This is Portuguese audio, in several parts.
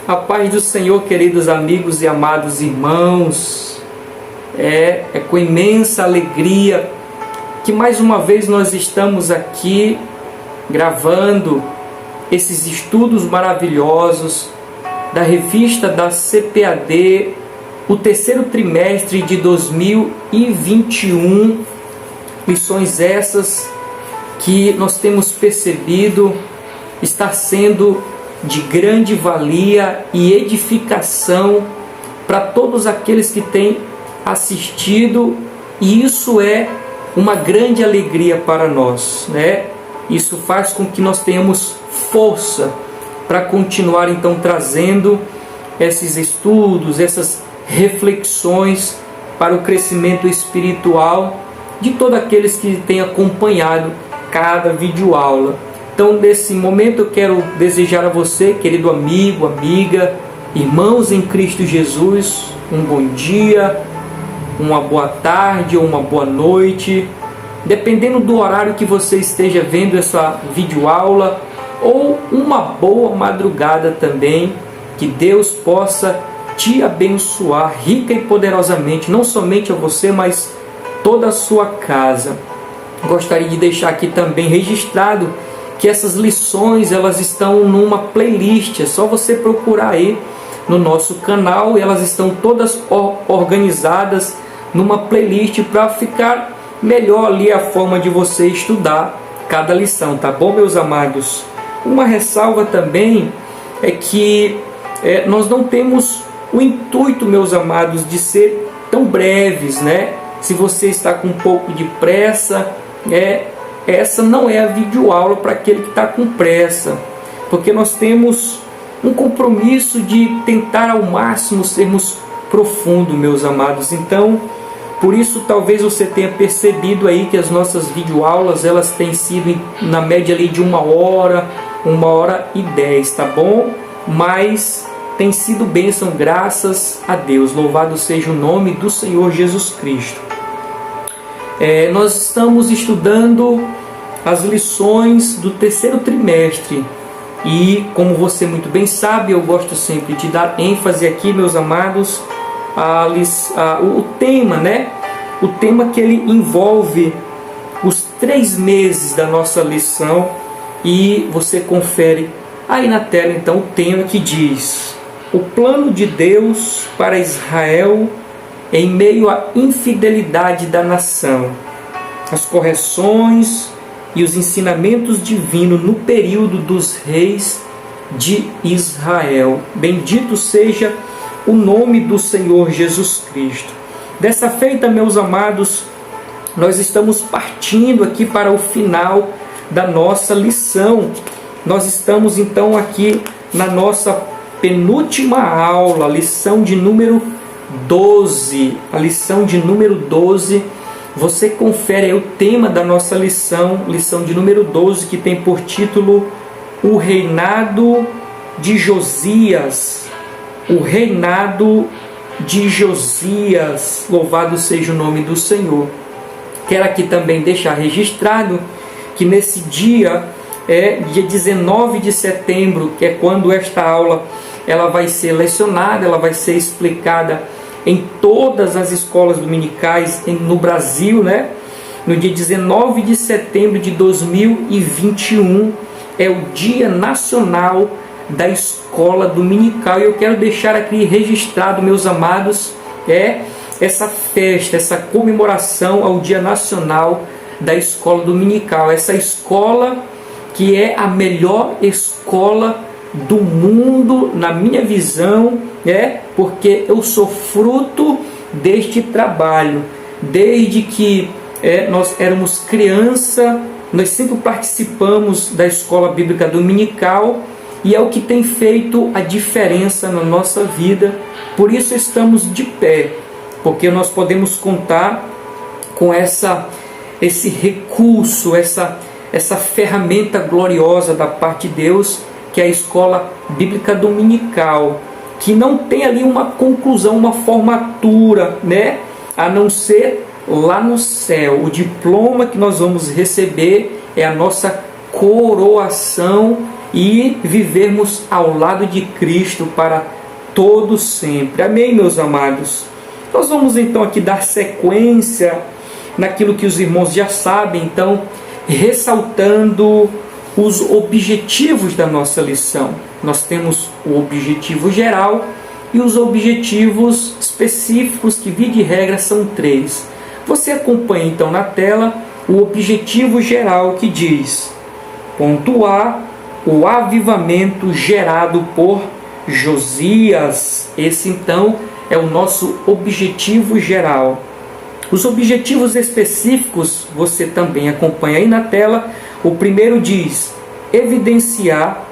A paz do Senhor, queridos amigos e amados irmãos. É com imensa alegria que mais uma vez nós estamos aqui gravando esses estudos maravilhosos da revista da CPAD, o terceiro trimestre de 2021. Lições essas que nós temos percebido estar sendo de grande valia e edificação para todos aqueles que têm assistido, e isso é uma grande alegria para nós, né? Isso faz com que nós tenhamos força para continuar então trazendo esses estudos, essas reflexões para o crescimento espiritual de todos aqueles que têm acompanhado cada videoaula. Então, nesse momento, eu quero desejar a você, querido amigo, amiga, irmãos em Cristo Jesus, um bom dia, uma boa tarde ou uma boa noite, dependendo do horário que você esteja vendo essa videoaula, ou uma boa madrugada também. Que Deus possa te abençoar rica e poderosamente, não somente a você, mas toda a sua casa. Gostaria de deixar aqui também registrado que essas lições elas estão numa playlist. É só você procurar aí no nosso canal, e elas estão todas organizadas numa playlist para ficar melhor ali a forma de você estudar cada lição, tá bom, meus amados? Uma ressalva também é que nós não temos o intuito, meus amados, de ser tão breves, né? Se você está com um pouco de pressa, essa não é a videoaula para aquele que está com pressa, porque nós temos um compromisso de tentar ao máximo sermos profundos, meus amados. Então, por isso talvez você tenha percebido aí que as nossas videoaulas elas têm sido na média ali de 1h10, tá bom? Mas tem sido bênção, graças a Deus. Louvado seja o nome do Senhor Jesus Cristo. Nós estamos estudando as lições do terceiro trimestre, e como você muito bem sabe, eu gosto sempre de dar ênfase aqui, meus amados, o tema, né? O tema que ele envolve os 3 meses da nossa lição, e você confere aí na tela então o tema que diz: o plano de Deus para Israel em meio à infidelidade da nação, as correções e os ensinamentos divinos no período dos reis de Israel. Bendito seja o nome do Senhor Jesus Cristo. Dessa feita, meus amados, nós estamos partindo aqui para o final da nossa lição. Nós estamos então aqui na nossa penúltima aula, a lição de número 12. A lição de número 12, você confere aí o tema da nossa lição de número 12, que tem por título o reinado de Josias. O reinado de Josias. Louvado seja o nome do Senhor. Quero aqui também deixar registrado que nesse dia, dia 19 de setembro, que é quando esta aula ela vai ser lecionada, ela vai ser explicada em todas as escolas dominicais no Brasil, né? No dia 19 de setembro de 2021 é o Dia Nacional da Escola Dominical, e eu quero deixar aqui registrado, meus amados, essa festa, essa comemoração ao Dia Nacional da Escola Dominical, essa escola que é a melhor escola do mundo, na minha visão, porque eu sou fruto deste trabalho. Desde que nós éramos criança, nós sempre participamos da escola bíblica dominical, e é o que tem feito a diferença na nossa vida. Por isso estamos de pé, porque nós podemos contar com esse recurso, essa ferramenta gloriosa da parte de Deus, que é a escola bíblica dominical, que não tem ali uma conclusão, uma formatura, né? A não ser lá no céu. O diploma que nós vamos receber é a nossa coroação e vivermos ao lado de Cristo para todo sempre. Amém, meus amados? Nós vamos então aqui dar sequência naquilo que os irmãos já sabem, então, ressaltando os objetivos da nossa lição. Nós temos o objetivo geral e os objetivos específicos, que via de regra são 3. Você acompanha então na tela o objetivo geral, que diz: ponto A, o avivamento gerado por Josias. Esse então é o nosso objetivo geral. Os objetivos específicos você também acompanha aí na tela. O primeiro diz: evidenciar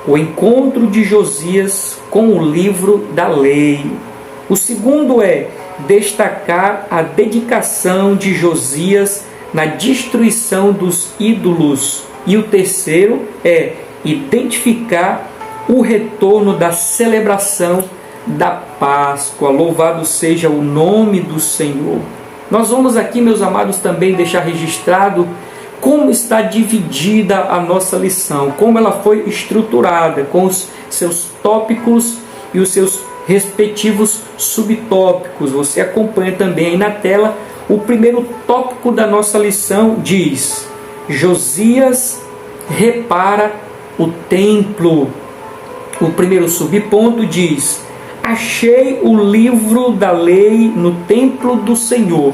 o encontro de Josias com o livro da lei. O segundo é destacar a dedicação de Josias na destruição dos ídolos. E o terceiro é identificar o retorno da celebração da Páscoa. Louvado seja o nome do Senhor. Nós vamos aqui, meus amados, também deixar registrado como está dividida a nossa lição, como ela foi estruturada, com os seus tópicos e os seus respectivos subtópicos. Você acompanha também aí na tela. O primeiro tópico da nossa lição diz: Josias repara o templo. O primeiro subponto diz: achei o livro da lei no templo do Senhor.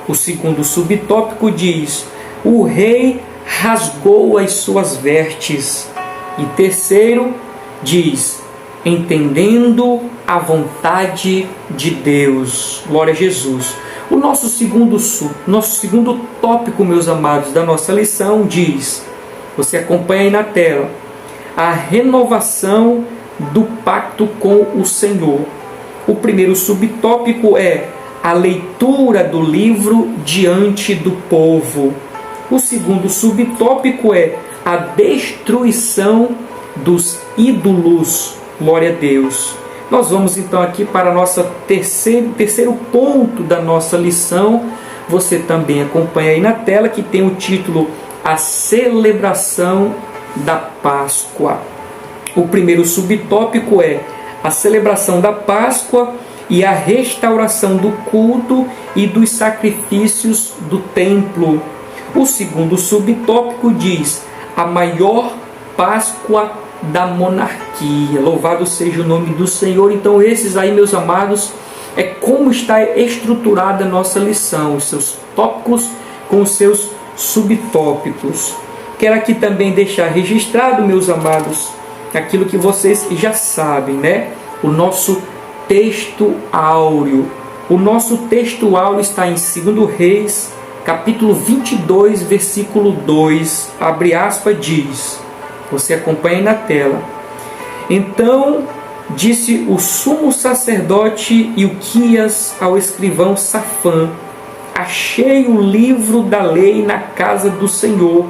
O segundo subtópico diz: o rei rasgou as suas vestes. E terceiro diz: entendendo a vontade de Deus. Glória a Jesus. O nosso segundo tópico, meus amados, da nossa lição diz, você acompanha aí na tela, a renovação do pacto com o Senhor. O primeiro subtópico é a leitura do livro diante do povo. O segundo subtópico é a destruição dos ídolos. Glória a Deus. Nós vamos então aqui para o terceiro ponto da nossa lição. Você também acompanha aí na tela, que tem o título A Celebração da Páscoa. O primeiro subtópico é a celebração da Páscoa e a restauração do culto e dos sacrifícios do templo. O segundo subtópico diz a maior Páscoa da monarquia. Louvado seja o nome do Senhor. Então esses aí, meus amados, é como está estruturada a nossa lição, os seus tópicos com os seus subtópicos. Quero aqui também deixar registrado, meus amados, aquilo que vocês já sabem, né? O nosso texto áureo. O nosso texto áureo está em 2 Reis, capítulo 22, versículo 2, abre aspas, diz, você acompanha aí na tela: então disse o sumo sacerdote Ilquias ao escrivão Safã: achei o livro da lei na casa do Senhor.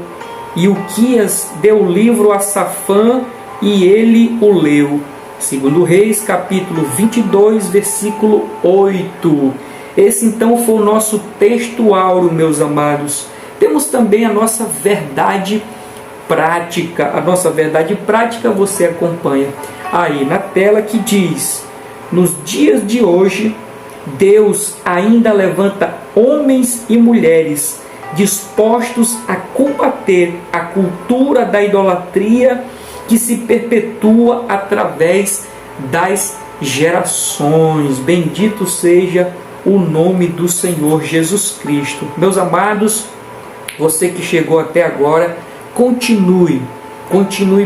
E Ilquias deu o livro a Safã e ele o leu. 2 Reis, capítulo 22, versículo 8. Esse então foi o nosso texto áureo, meus amados. Temos também a nossa verdade prática. A nossa verdade prática você acompanha aí na tela, que diz: nos dias de hoje, Deus ainda levanta homens e mulheres dispostos a combater a cultura da idolatria que se perpetua através das gerações. Bendito seja o nome do Senhor Jesus Cristo. Meus amados, você que chegou até agora, continue,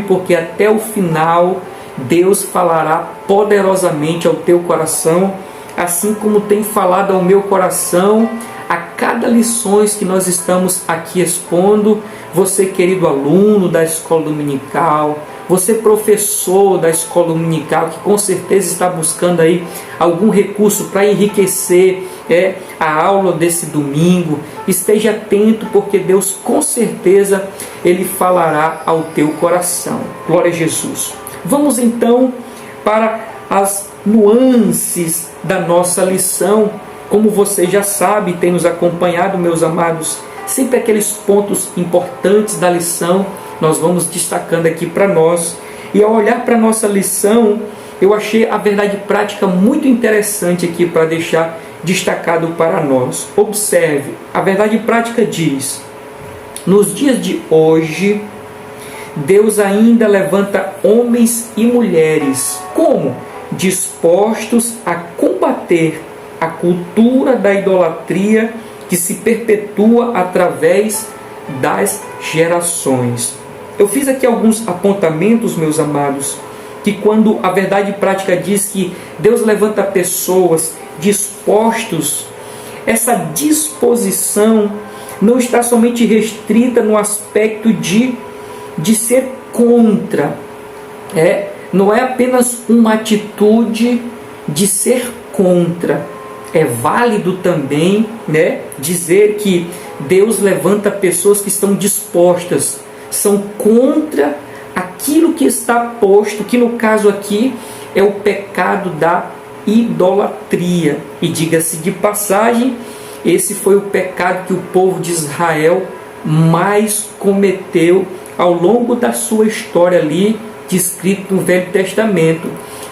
porque até o final Deus falará poderosamente ao teu coração, assim como tem falado ao meu coração a cada lições que nós estamos aqui expondo. Você, querido aluno da escola dominical, você, professor da escola dominical, que com certeza está buscando aí algum recurso para enriquecer a aula desse domingo, esteja atento, porque Deus com certeza Ele falará ao teu coração. Glória a Jesus. Vamos então para as nuances da nossa lição. Como você já sabe, tem nos acompanhado, meus amados, sempre aqueles pontos importantes da lição nós vamos destacando aqui para nós. E ao olhar para a nossa lição, eu achei a verdade prática muito interessante aqui para deixar destacado para nós. Observe, a verdade prática diz: nos dias de hoje, Deus ainda levanta homens e mulheres como dispostos a combater a cultura da idolatria que se perpetua através das gerações. Eu fiz aqui alguns apontamentos, meus amados, que quando a verdade prática diz que Deus levanta pessoas dispostos, essa disposição não está somente restrita no aspecto de ser contra. Não é apenas uma atitude de ser contra. É válido também, dizer que Deus levanta pessoas que estão dispostas, são contra aquilo que está posto, que no caso aqui é o pecado da idolatria. E diga-se de passagem, esse foi o pecado que o povo de Israel mais cometeu ao longo da sua história ali, descrito no Velho Testamento.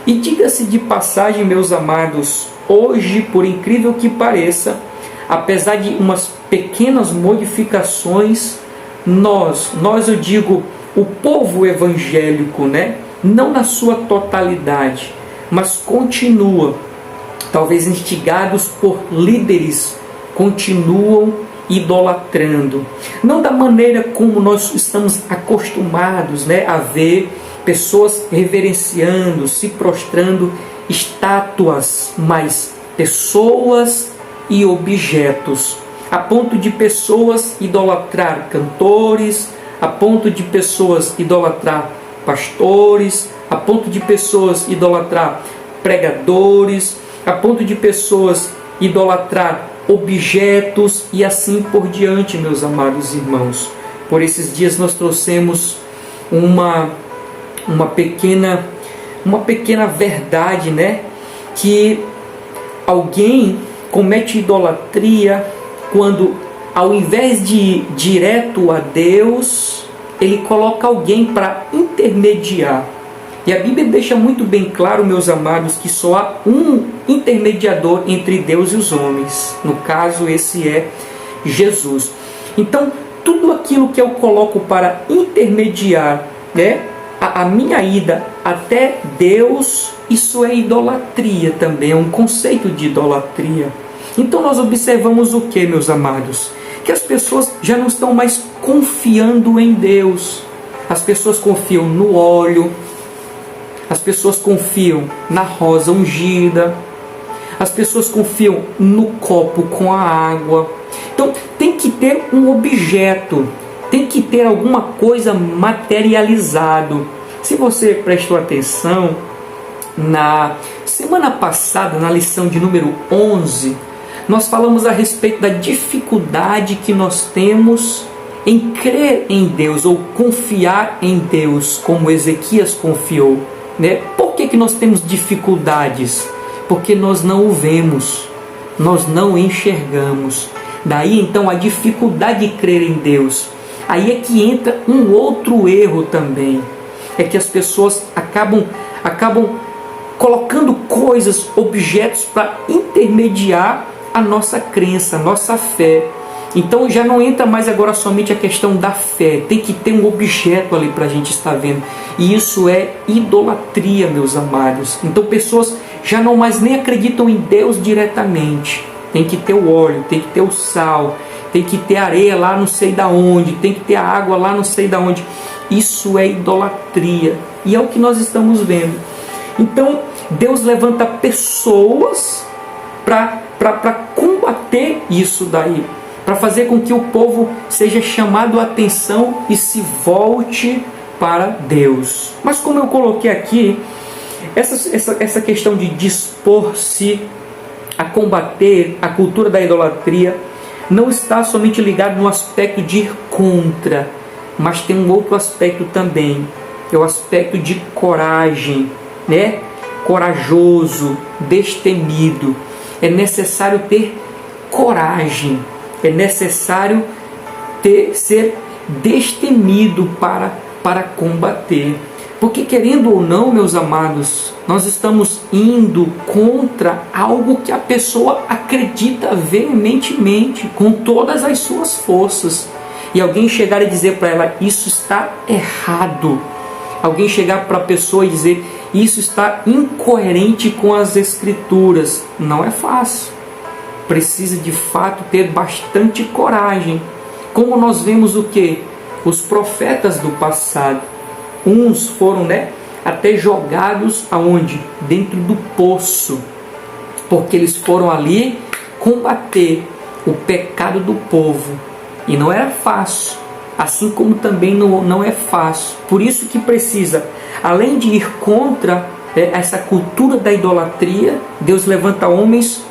E diga-se de passagem, meus amados, hoje, por incrível que pareça, apesar de umas pequenas modificações, nós eu digo, o povo evangélico, não na sua totalidade, mas continua, talvez instigados por líderes, continuam idolatrando. Não da maneira como nós estamos acostumados a ver pessoas reverenciando, se prostrando, estátuas, mas pessoas e objetos, a ponto de pessoas idolatrar cantores, a ponto de pessoas idolatrar pastores, a ponto de pessoas idolatrar pregadores, a ponto de pessoas idolatrar objetos e assim por diante, meus amados irmãos. Por esses dias nós trouxemos uma pequena verdade, que alguém comete idolatria quando, ao invés de ir direto a Deus, ele coloca alguém para intermediar. E a Bíblia deixa muito bem claro, meus amados, que só há um intermediador entre Deus e os homens. No caso, esse é Jesus. Então, tudo aquilo que eu coloco para intermediar, a minha ida até Deus, isso é idolatria também, é um conceito de idolatria. Então nós observamos o que, meus amados? Que as pessoas já não estão mais confiando em Deus. As pessoas confiam no óleo, as pessoas confiam na rosa ungida, as pessoas confiam no copo com a água. Então tem que ter um objeto, tem que ter alguma coisa materializado. Se você prestou atenção, na semana passada, na lição de número 11, nós falamos a respeito da dificuldade que nós temos em crer em Deus ou confiar em Deus, como Ezequias confiou. Por que nós temos dificuldades? Porque nós não o vemos, nós não enxergamos. Daí então a dificuldade de crer em Deus. Aí é que entra um outro erro também. É que as pessoas acabam colocando coisas, objetos para intermediar a nossa crença, a nossa fé. Então já não entra mais agora somente a questão da fé. Tem que ter um objeto ali para a gente estar vendo. E isso é idolatria, meus amados. Então pessoas já não mais nem acreditam em Deus diretamente. Tem que ter o óleo, tem que ter o sal, tem que ter areia lá não sei da onde, tem que ter a água lá não sei da onde. Isso é idolatria. E é o que nós estamos vendo. Então Deus levanta pessoas para combater isso daí, para fazer com que o povo seja chamado a atenção e se volte para Deus. Mas como eu coloquei aqui, essa questão de dispor-se a combater a cultura da idolatria não está somente ligado no aspecto de ir contra, mas tem um outro aspecto também, que é o aspecto de coragem, corajoso, destemido. É necessário ter coragem, é necessário ser destemido para para combater. Porque, querendo ou não, meus amados, nós estamos indo contra algo que a pessoa acredita veementemente, com todas as suas forças. E alguém chegar e dizer para ela, isso está errado. Alguém chegar para a pessoa e dizer, isso está incoerente com as Escrituras. Não é fácil. Precisa de fato ter bastante coragem. Como nós vemos o quê? Os profetas do passado. Uns foram, até jogados aonde? Dentro do poço. Porque eles foram ali combater o pecado do povo. E não era fácil. Assim como também não é fácil. Por isso que precisa, além de ir contra essa cultura da idolatria, Deus levanta homens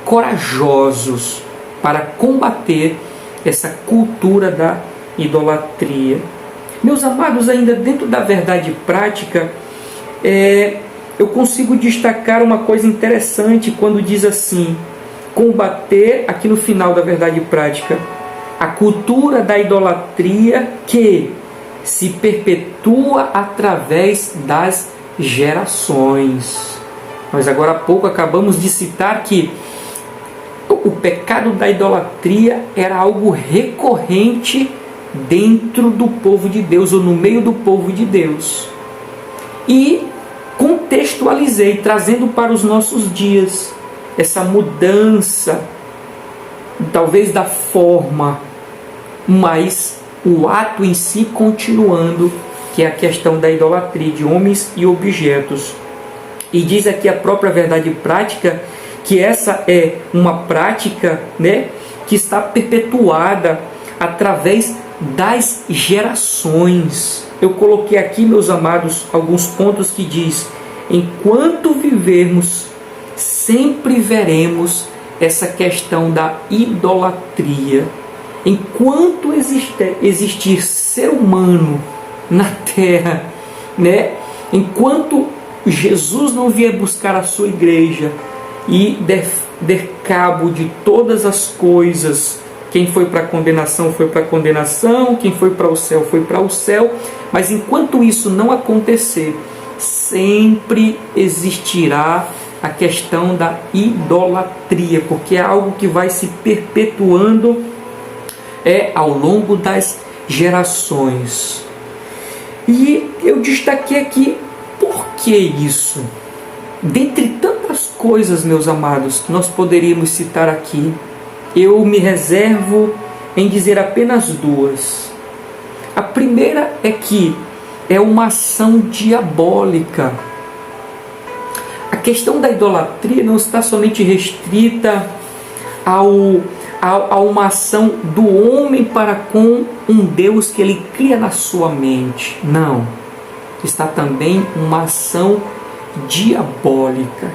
corajosos para combater essa cultura da idolatria. Meus amados, ainda dentro da verdade prática, eu consigo destacar uma coisa interessante quando diz assim, combater, aqui no final da verdade prática, a cultura da idolatria que se perpetua através das gerações. Nós agora há pouco acabamos de citar que o pecado da idolatria era algo recorrente dentro do povo de Deus, ou no meio do povo de Deus. E contextualizei, trazendo para os nossos dias, essa mudança, talvez da forma, mas o ato em si continuando, que é a questão da idolatria de homens e objetos. E diz aqui a própria verdade prática, que essa é uma prática, que está perpetuada através das gerações. Eu coloquei aqui, meus amados, alguns pontos que diz, enquanto vivermos, sempre veremos essa questão da idolatria. Enquanto existir ser humano na terra, enquanto Jesus não vier buscar a sua igreja e der cabo de todas as coisas, quem foi para a condenação foi para a condenação, quem foi para o céu foi para o céu, mas enquanto isso não acontecer, sempre existirá a questão da idolatria, porque é algo que vai se perpetuando ao longo das gerações. E eu destaquei aqui, por que isso? Dentre tantas coisas, meus amados, que nós poderíamos citar aqui, eu me reservo em dizer apenas duas. A primeira é que é uma ação diabólica. A questão da idolatria não está somente restrita a uma ação do homem para com um Deus que ele cria na sua mente. Não. Está também uma ação diabólica.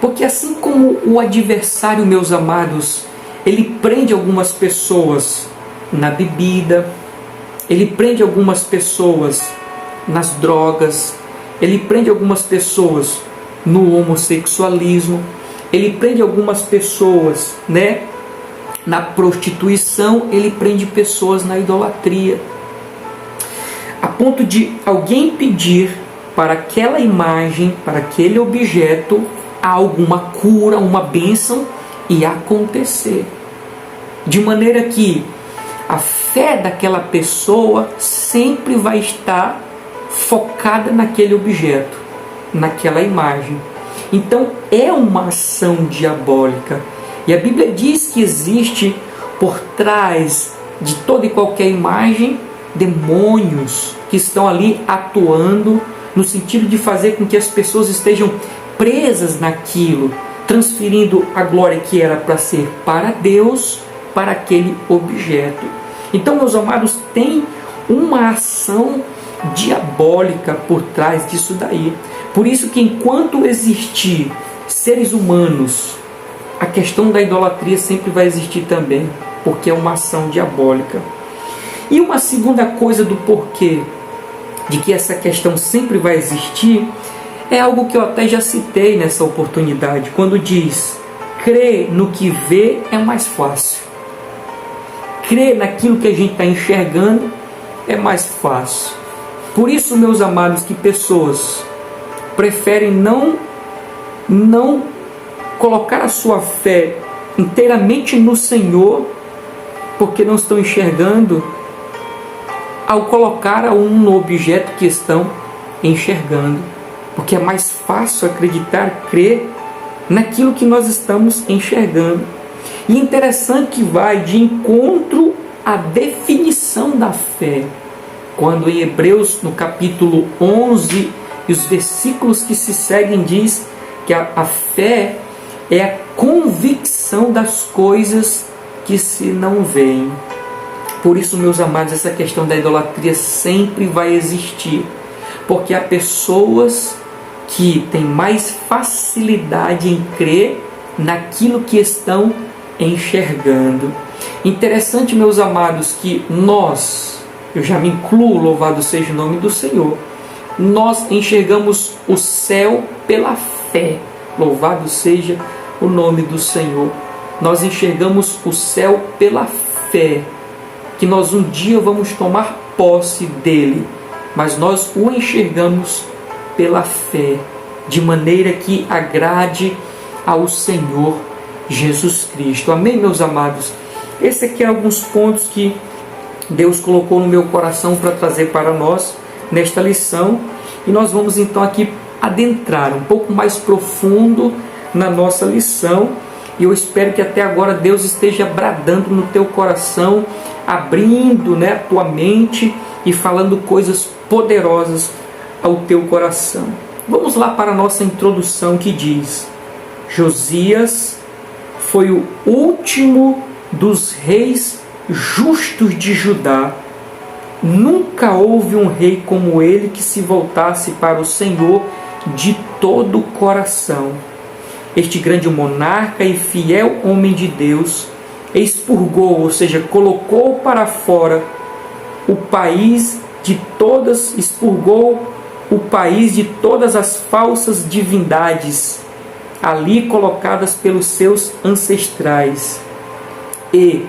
Porque assim como o adversário, meus amados, ele prende algumas pessoas na bebida, ele prende algumas pessoas nas drogas, ele prende algumas pessoas no homossexualismo, ele prende algumas pessoas, na prostituição, ele prende pessoas na idolatria. A ponto de alguém pedir para aquela imagem, para aquele objeto, alguma cura, uma bênção, e acontecer. De maneira que a fé daquela pessoa sempre vai estar focada naquele objeto, naquela imagem. Então é uma ação diabólica. E a Bíblia diz que existe por trás de toda e qualquer imagem demônios que estão ali atuando no sentido de fazer com que as pessoas estejam presas naquilo, transferindo a glória que era para ser para Deus, para aquele objeto. Então, meus amados, tem uma ação diabólica por trás disso daí. Por isso que enquanto existir seres humanos, a questão da idolatria sempre vai existir também, porque é uma ação diabólica. E uma segunda coisa do porquê de que essa questão sempre vai existir é algo que eu até já citei nessa oportunidade, quando diz: crer no que vê é mais fácil. Crer naquilo que a gente está enxergando é mais fácil. Por isso, meus amados, que pessoas preferem não colocar a sua fé inteiramente no Senhor, porque não estão enxergando, ao colocar a um no objeto que estão enxergando. Porque é mais fácil acreditar, crer naquilo que nós estamos enxergando. E interessante que vai de encontro à definição da fé. Quando em Hebreus, no capítulo 11, e os versículos que se seguem, diz que a fé é a convicção das coisas que se não veem. Por isso, meus amados, essa questão da idolatria sempre vai existir, porque há pessoas que têm mais facilidade em crer naquilo que estão enxergando. Interessante, meus amados, que nós, eu já me incluo, louvado seja o nome do Senhor, nós enxergamos o céu pela fé. Louvado seja o nome do Senhor. Nós enxergamos o céu pela fé, que nós um dia vamos tomar posse dele, mas nós o enxergamos pela fé, de maneira que agrade ao Senhor Jesus Cristo. Amém, meus amados? Esse aqui é alguns pontos que Deus colocou no meu coração para trazer para nós nesta lição, e nós vamos então aqui adentrar um pouco mais profundo na nossa lição, e eu espero que até agora Deus esteja bradando no teu coração, abrindo, a tua mente e falando coisas poderosas ao teu coração. Vamos lá para a nossa introdução, que diz: Josias foi o último dos reis justos de Judá. Nunca houve um rei como ele que se voltasse para o Senhor de todo o coração. Este grande monarca e fiel homem de Deus expurgou, ou seja, colocou para fora o país de todas, expurgou o país de todas as falsas divindades ali colocadas pelos seus ancestrais. E,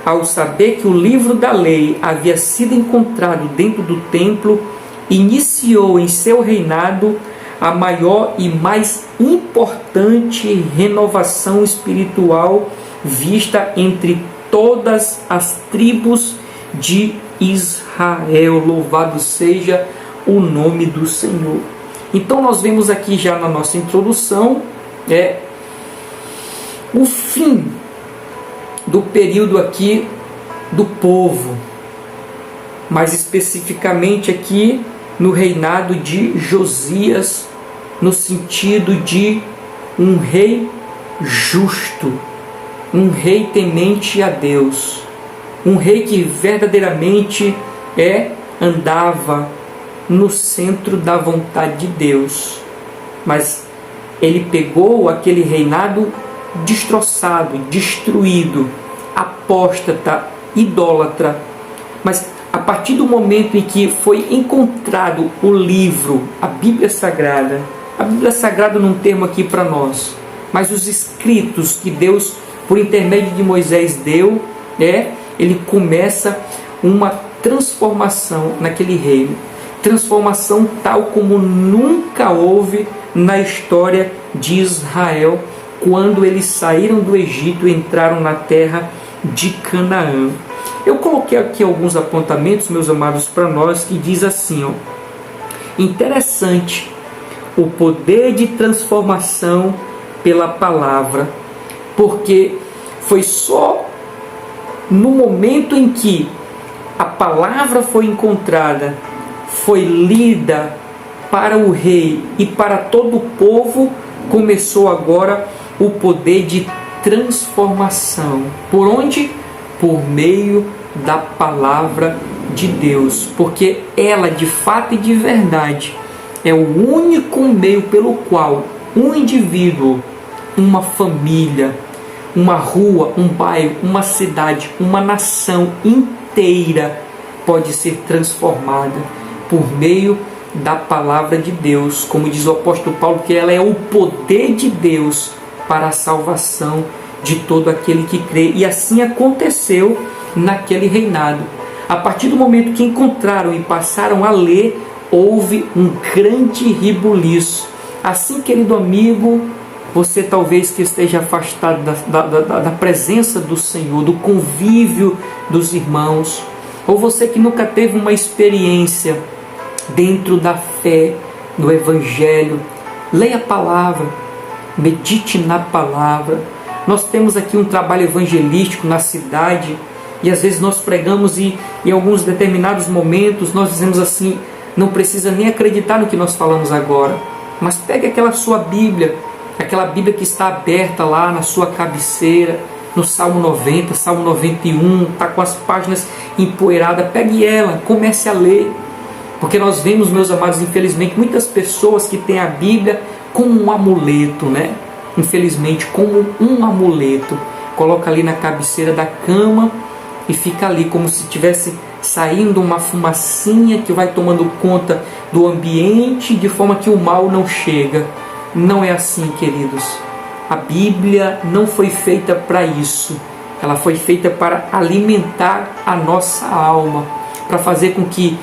ao saber que o livro da lei havia sido encontrado dentro do templo, iniciou em seu reinado a maior e mais importante renovação espiritual vista entre todas as tribos de Israel. Louvado seja o nome do Senhor. Então nós vemos aqui já na nossa introdução o fim do período aqui do povo, mais especificamente aqui no reinado de Josias, no sentido de um rei justo, um rei temente a Deus, um rei que verdadeiramente andava no centro da vontade de Deus. Mas ele pegou aquele reinado destroçado, destruído, apóstata, idólatra. Mas a partir do momento em que foi encontrado o livro, a Bíblia Sagrada num termo aqui para nós, mas os escritos que Deus, por intermédio de Moisés, deu, ele começa uma transformação naquele reino. Transformação tal como nunca houve na história de Israel, quando eles saíram do Egito e entraram na terra de Canaã. Eu coloquei aqui alguns apontamentos, meus amados, para nós, que diz assim, interessante o poder de transformação pela palavra, porque foi só no momento em que a palavra foi encontrada, foi lida para o rei e para todo o povo, começou agora o poder de transformação. Por onde? Por meio da palavra de Deus, porque ela, de fato e de verdade, é o único meio pelo qual um indivíduo, uma família, uma rua, um bairro, uma cidade, uma nação inteira pode ser transformada por meio da palavra de Deus, como diz o apóstolo Paulo, que ela é o poder de Deus para a salvação de todo aquele que crê. E assim aconteceu naquele reinado. A partir do momento que encontraram e passaram a ler houve um grande rebuliço. Assim, querido amigo, você talvez que esteja afastado da presença do Senhor, do convívio dos irmãos, ou você que nunca teve uma experiência dentro da fé, do Evangelho, leia a palavra, medite na palavra. Nós temos aqui um trabalho evangelístico na cidade e às vezes nós pregamos e em alguns determinados momentos nós dizemos assim, não precisa nem acreditar no que nós falamos agora, mas pegue aquela sua Bíblia, aquela Bíblia que está aberta lá na sua cabeceira, no Salmo 90, Salmo 91, está com as páginas empoeiradas, pegue ela, comece a ler. Porque nós vemos, meus amados, infelizmente, muitas pessoas que têm a Bíblia como um amuleto, né? Infelizmente, como um amuleto. Coloca ali na cabeceira da cama e fica ali como se estivesse saindo uma fumacinha que vai tomando conta do ambiente de forma que o mal não chega. Não é assim, queridos. A Bíblia não foi feita para isso. Ela foi feita para alimentar a nossa alma, para fazer com que,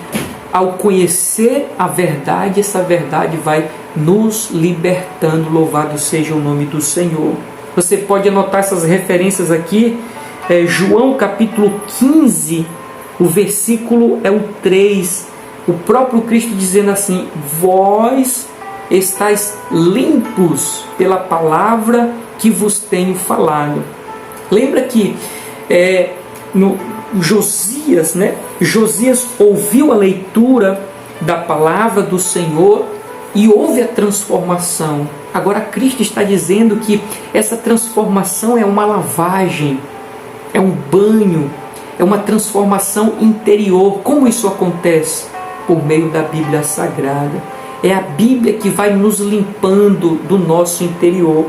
ao conhecer a verdade, essa verdade vai nos libertando. Louvado seja o nome do Senhor. Você pode anotar essas referências aqui. João capítulo 15, o versículo é o 3. O próprio Cristo dizendo assim: vós estáis limpos pela palavra que vos tenho falado. Lembra que Josias, né? Josias ouviu a leitura da palavra do Senhor e houve a transformação. Agora Cristo está dizendo que essa transformação é uma lavagem, é um banho, é uma transformação interior. Como isso acontece? Por meio da Bíblia Sagrada. É a Bíblia que vai nos limpando do nosso interior.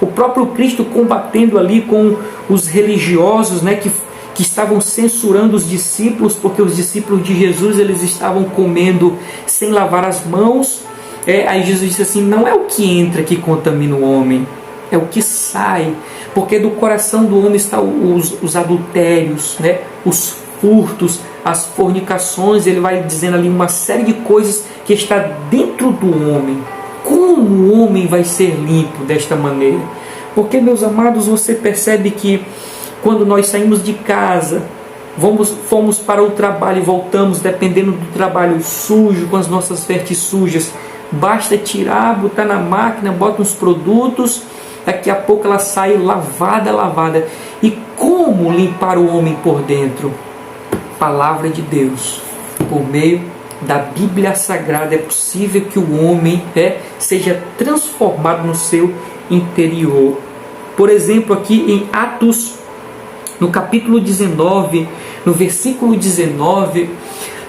O próprio Cristo combatendo ali com os religiosos, né, que estavam censurando os discípulos, porque os discípulos de Jesus eles estavam comendo sem lavar as mãos. Aí Jesus disse assim: não é o que entra que contamina o homem, é o que sai, porque do coração do homem estão os adultérios, né? Os furtos, as fornicações. Ele vai dizendo ali uma série de coisas que está dentro do homem. Como o homem vai ser limpo desta maneira? Porque, meus amados, você percebe que quando nós saímos de casa, fomos para o trabalho e voltamos, dependendo do trabalho, sujo, com as nossas vestes sujas, basta tirar, botar na máquina, bota uns produtos, daqui a pouco ela sai lavada. E como limpar o homem por dentro? Palavra de Deus. Por meio da Bíblia Sagrada é possível que o homem seja transformado no seu interior. Por exemplo, aqui em Atos, no capítulo 19, no versículo 19,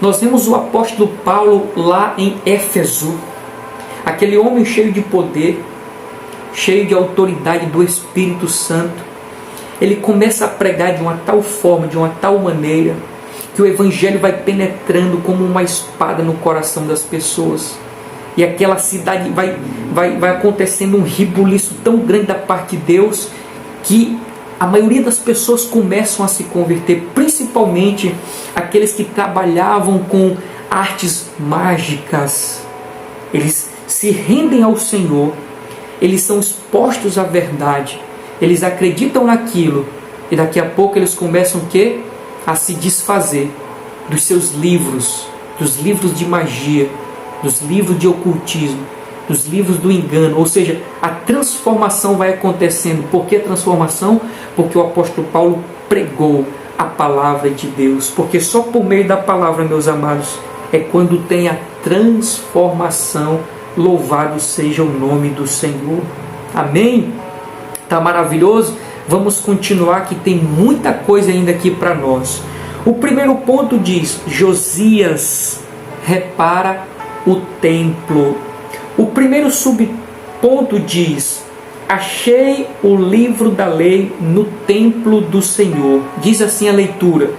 nós vemos o apóstolo Paulo lá em Éfeso. Aquele homem cheio de poder, cheio de autoridade do Espírito Santo. Ele começa a pregar de uma tal forma, de uma tal maneira, que o Evangelho vai penetrando como uma espada no coração das pessoas. E aquela cidade vai acontecendo um rebuliço tão grande da parte de Deus, que a maioria das pessoas começam a se converter, principalmente aqueles que trabalhavam com artes mágicas. Eles se rendem ao Senhor, eles são expostos à verdade, eles acreditam naquilo, e daqui a pouco eles começam a se desfazer dos seus livros, dos livros de magia, dos livros de ocultismo, dos livros do engano. Ou seja, a transformação vai acontecendo. Por que transformação? Porque o apóstolo Paulo pregou a palavra de Deus. Porque só por meio da palavra, meus amados, é quando tem a transformação. Louvado seja o nome do Senhor. Amém? Está maravilhoso? Vamos continuar, que tem muita coisa ainda aqui para nós. O primeiro ponto diz: Josias repara o templo. O primeiro subponto diz: achei o livro da lei no templo do Senhor. Diz assim a leitura: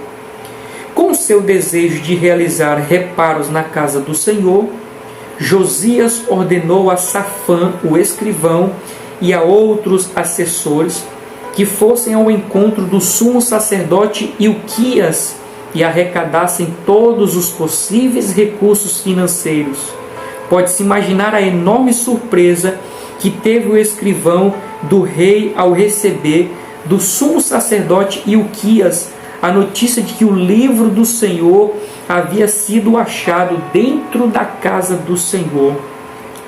com seu desejo de realizar reparos na casa do Senhor, Josias ordenou a Safã, o escrivão, e a outros assessores que fossem ao encontro do sumo sacerdote Ilquias e arrecadassem todos os possíveis recursos financeiros. Pode-se imaginar a enorme surpresa que teve o escrivão do rei ao receber do sumo sacerdote Ilquias a notícia de que o livro do Senhor havia sido achado dentro da casa do Senhor.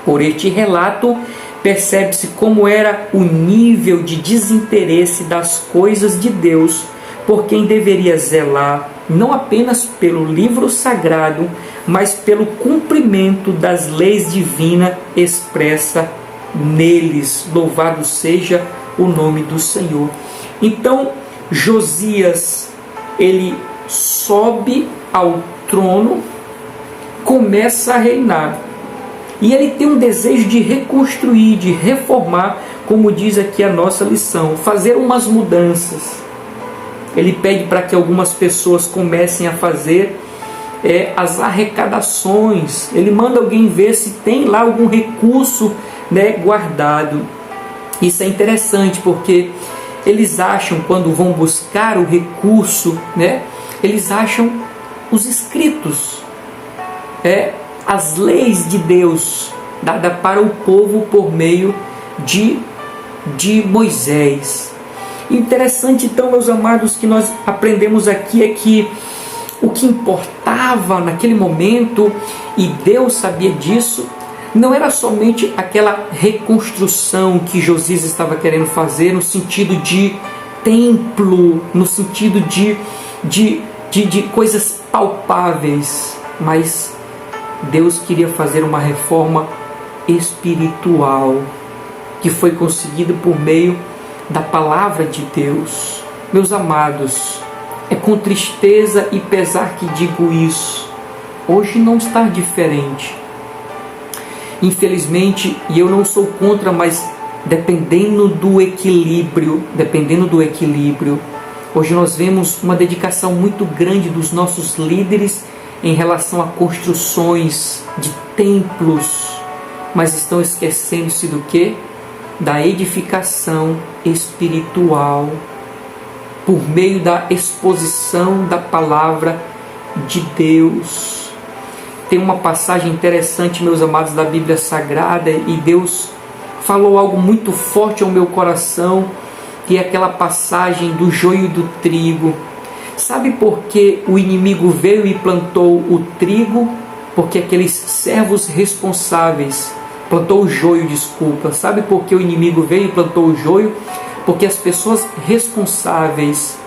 Por este relato, percebe-se como era o nível de desinteresse das coisas de Deus por quem deveria zelar, não apenas pelo livro sagrado, mas pelo cumprimento das leis divinas expressa neles. Louvado seja o nome do Senhor. Então, Josias, ele sobe ao trono, começa a reinar. E ele tem um desejo de reconstruir, de reformar, como diz aqui a nossa lição, fazer umas mudanças. Ele pede para que algumas pessoas comecem a fazer as arrecadações. Ele manda alguém ver se tem lá algum recurso, guardado. Isso é interessante porque eles acham, quando vão buscar o recurso, eles acham os escritos, as leis de Deus dadas para o povo por meio de Moisés. Interessante, então, meus amados, que nós aprendemos aqui é que o que importava naquele momento, e Deus sabia disso, não era somente aquela reconstrução que Josias estava querendo fazer no sentido de templo, no sentido de coisas palpáveis, mas Deus queria fazer uma reforma espiritual que foi conseguida por meio da palavra de Deus. Meus amados, é com tristeza e pesar que digo isso. Hoje não está diferente. Infelizmente, e eu não sou contra, mas dependendo do equilíbrio, hoje nós vemos uma dedicação muito grande dos nossos líderes em relação a construções de templos, mas estão esquecendo-se do quê? Da edificação espiritual, por meio da exposição da palavra de Deus. Tem uma passagem interessante, meus amados, da Bíblia Sagrada, e Deus falou algo muito forte ao meu coração, que é aquela passagem do joio e do trigo. Sabe por que o inimigo veio e plantou o trigo? Porque aqueles servos responsáveis, plantou o joio, desculpa. Sabe por que o inimigo veio e plantou o joio? Porque as pessoas responsáveis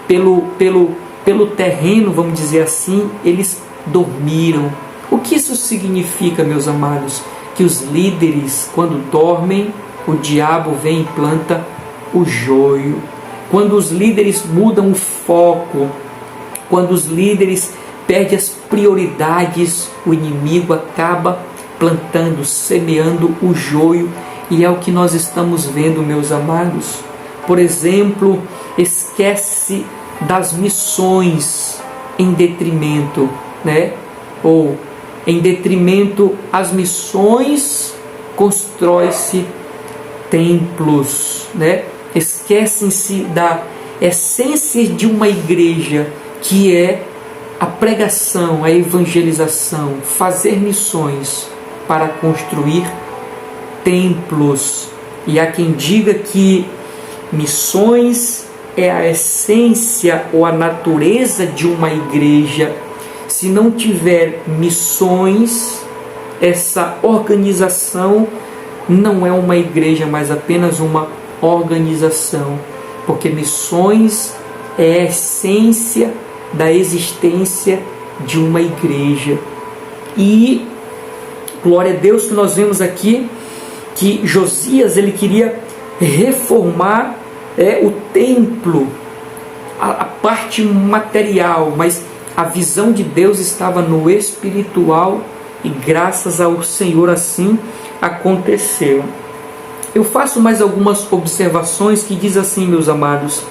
pelo terreno, vamos dizer assim, eles dormiram. O que isso significa, meus amados? Que os líderes, quando dormem, o diabo vem e planta o joio. Quando os líderes mudam o foco, quando os líderes perdem as prioridades, o inimigo acaba plantando, semeando o joio. E é o que nós estamos vendo, meus amados. Por exemplo, esquece das missões em detrimento, ou em detrimento às missões, constrói-se templos, Esquecem-se da essência de uma igreja, que é a pregação, a evangelização, fazer missões para construir templos. E há quem diga que missões é a essência ou a natureza de uma igreja. Se não tiver missões, essa organização não é uma igreja, mas apenas uma organização, porque missões é a essência da existência de uma igreja. E glória a Deus que nós vemos aqui que Josias, ele queria reformar o templo, a parte material, mas a visão de Deus estava no espiritual, e graças ao Senhor assim aconteceu. Eu faço mais algumas observações que diz assim, meus amados: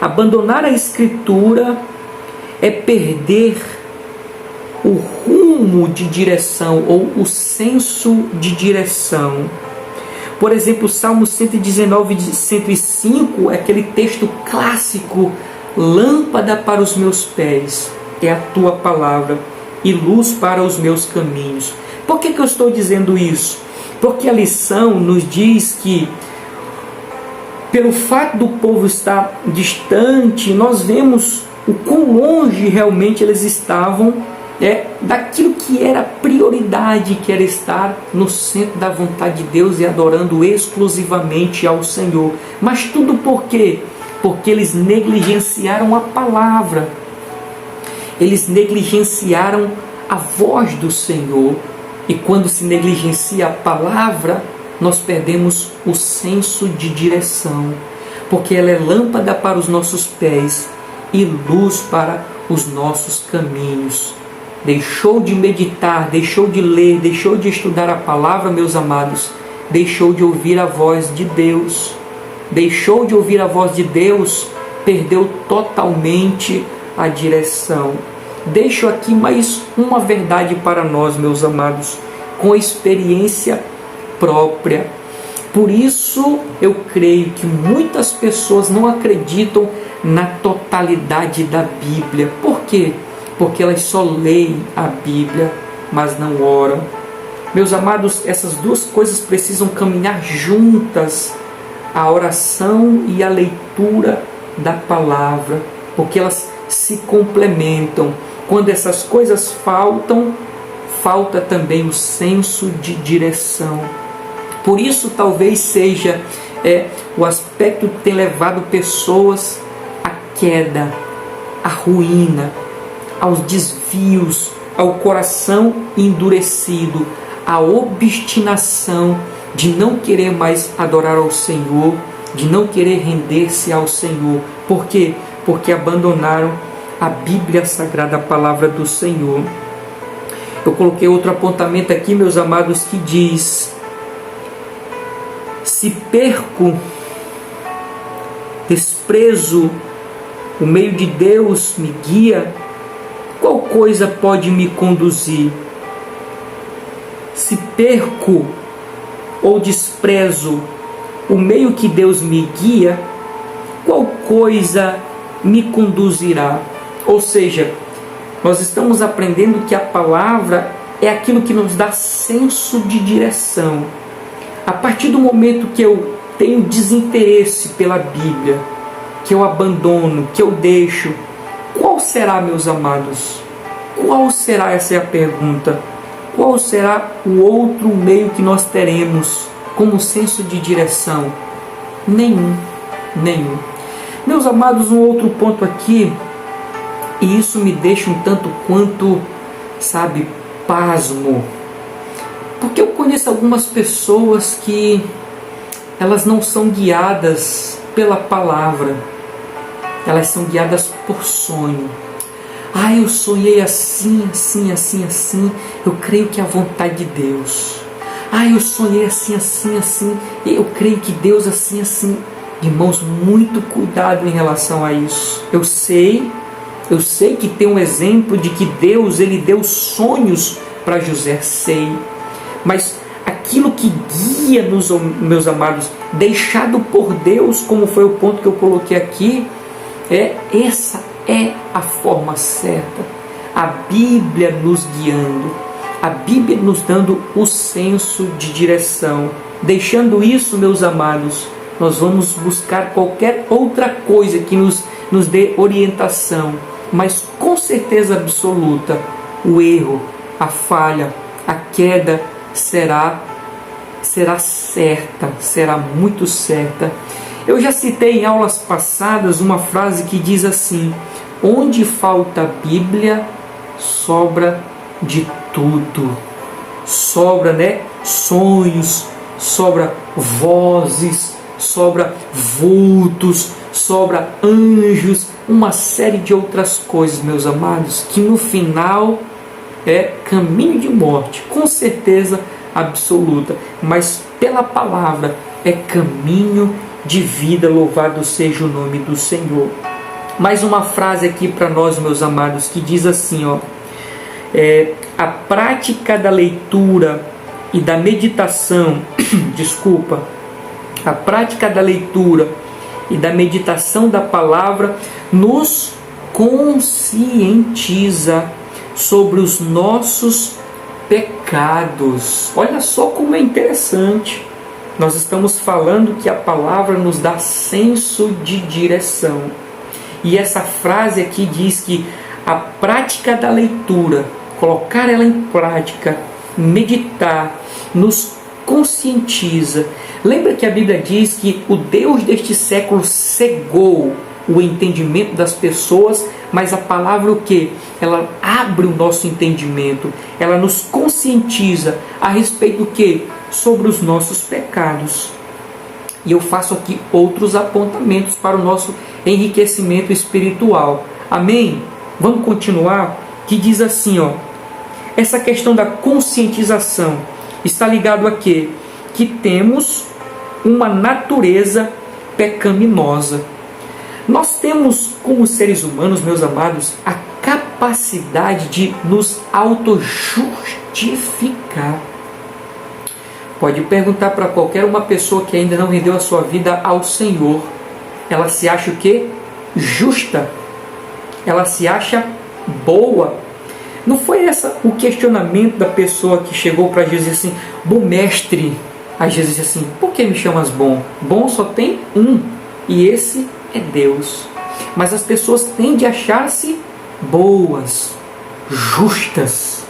abandonar a Escritura é perder o rumo de direção, ou o senso de direção. Por exemplo, o Salmo 119, 105 é aquele texto clássico: lâmpada para os meus pés é a tua palavra e luz para os meus caminhos. Por que eu estou dizendo isso? Porque a lição nos diz que, pelo fato do povo estar distante, nós vemos o quão longe realmente eles estavam daquilo que era prioridade, que era estar no centro da vontade de Deus e adorando exclusivamente ao Senhor. Mas tudo por quê? Porque eles negligenciaram a palavra, eles negligenciaram a voz do Senhor. E quando se negligencia a palavra, nós perdemos o senso de direção, porque ela é lâmpada para os nossos pés e luz para os nossos caminhos. Deixou de meditar, deixou de ler, deixou de estudar a palavra, meus amados, deixou de ouvir a voz de Deus. Deixou de ouvir a voz de Deus, perdeu totalmente a direção. Deixo aqui mais uma verdade para nós, meus amados, com experiência própria. Por isso eu creio que muitas pessoas não acreditam na totalidade da Bíblia. Por quê? Porque elas só leem a Bíblia, mas não oram. Meus amados, essas duas coisas precisam caminhar juntas, a oração e a leitura da palavra, porque elas se complementam. Quando essas coisas faltam, falta também o senso de direção. Por isso talvez seja o aspecto que tem levado pessoas à queda, à ruína, aos desvios, ao coração endurecido, à obstinação de não querer mais adorar ao Senhor, de não querer render-se ao Senhor. Por quê? Porque abandonaram a Bíblia Sagrada, a palavra do Senhor. Eu coloquei outro apontamento aqui, meus amados, que diz: se perco, desprezo o meio de Deus me guia, qual coisa pode me conduzir? Se perco ou desprezo o meio que Deus me guia, qual coisa me conduzirá? Ou seja, nós estamos aprendendo que a palavra é aquilo que nos dá senso de direção. A partir do momento que eu tenho desinteresse pela Bíblia, que eu abandono, que eu deixo, qual será, meus amados? Qual será? Essa é a pergunta. Qual será o outro meio que nós teremos como senso de direção? Nenhum. Meus amados, um outro ponto aqui, e isso me deixa um tanto quanto, pasmo. Porque eu conheço algumas pessoas que elas não são guiadas pela palavra, elas são guiadas por sonho. Eu sonhei assim, eu creio que é a vontade de Deus. Eu sonhei assim, eu creio que Deus assim. Irmãos, muito cuidado em relação a isso. Eu sei que tem um exemplo de que Deus, ele deu sonhos para José, sei. Mas aquilo que guia, meus amados, deixado por Deus, como foi o ponto que eu coloquei aqui, essa é a forma certa. A Bíblia nos guiando, a Bíblia nos dando o senso de direção. Deixando isso, meus amados, nós vamos buscar qualquer outra coisa que nos dê orientação, mas com certeza absoluta, o erro, a falha, a queda será certa, será muito certa. Eu já citei em aulas passadas uma frase que diz assim: onde falta Bíblia, sobra de tudo. Sobra, sonhos, sobra vozes, sobra vultos, sobra anjos, uma série de outras coisas, meus amados, que no final é caminho de morte, com certeza absoluta, mas pela palavra é caminho de vida. Louvado seja o nome do Senhor. Mais uma frase aqui para nós, meus amados, que diz assim, a prática da leitura e da meditação, a prática da leitura e da meditação da palavra nos conscientiza sobre os nossos pecados. Olha só como é interessante. Nós estamos falando que a palavra nos dá senso de direção. E essa frase aqui diz que a prática da leitura, colocar ela em prática, meditar, nos conscientiza. Lembra que a Bíblia diz que o Deus deste século cegou o entendimento das pessoas, mas a palavra o quê? Ela abre o nosso entendimento, ela nos conscientiza a respeito do quê? Sobre os nossos pecados. E eu faço aqui outros apontamentos para o nosso enriquecimento espiritual. Amém? Vamos continuar? Que diz assim, ó, essa questão da conscientização está ligado a quê? Que temos uma natureza pecaminosa. Nós temos, como seres humanos, meus amados, a capacidade de nos auto-justificar. Pode perguntar para qualquer uma pessoa que ainda não rendeu a sua vida ao Senhor. Ela se acha o quê? Justa. Ela se acha boa. Não foi esse o questionamento da pessoa que chegou para Jesus assim, bom mestre. Aí Jesus disse assim, por que me chamas bom? Bom só tem um, e esse é Deus. Mas as pessoas tendem a achar-se boas, justas.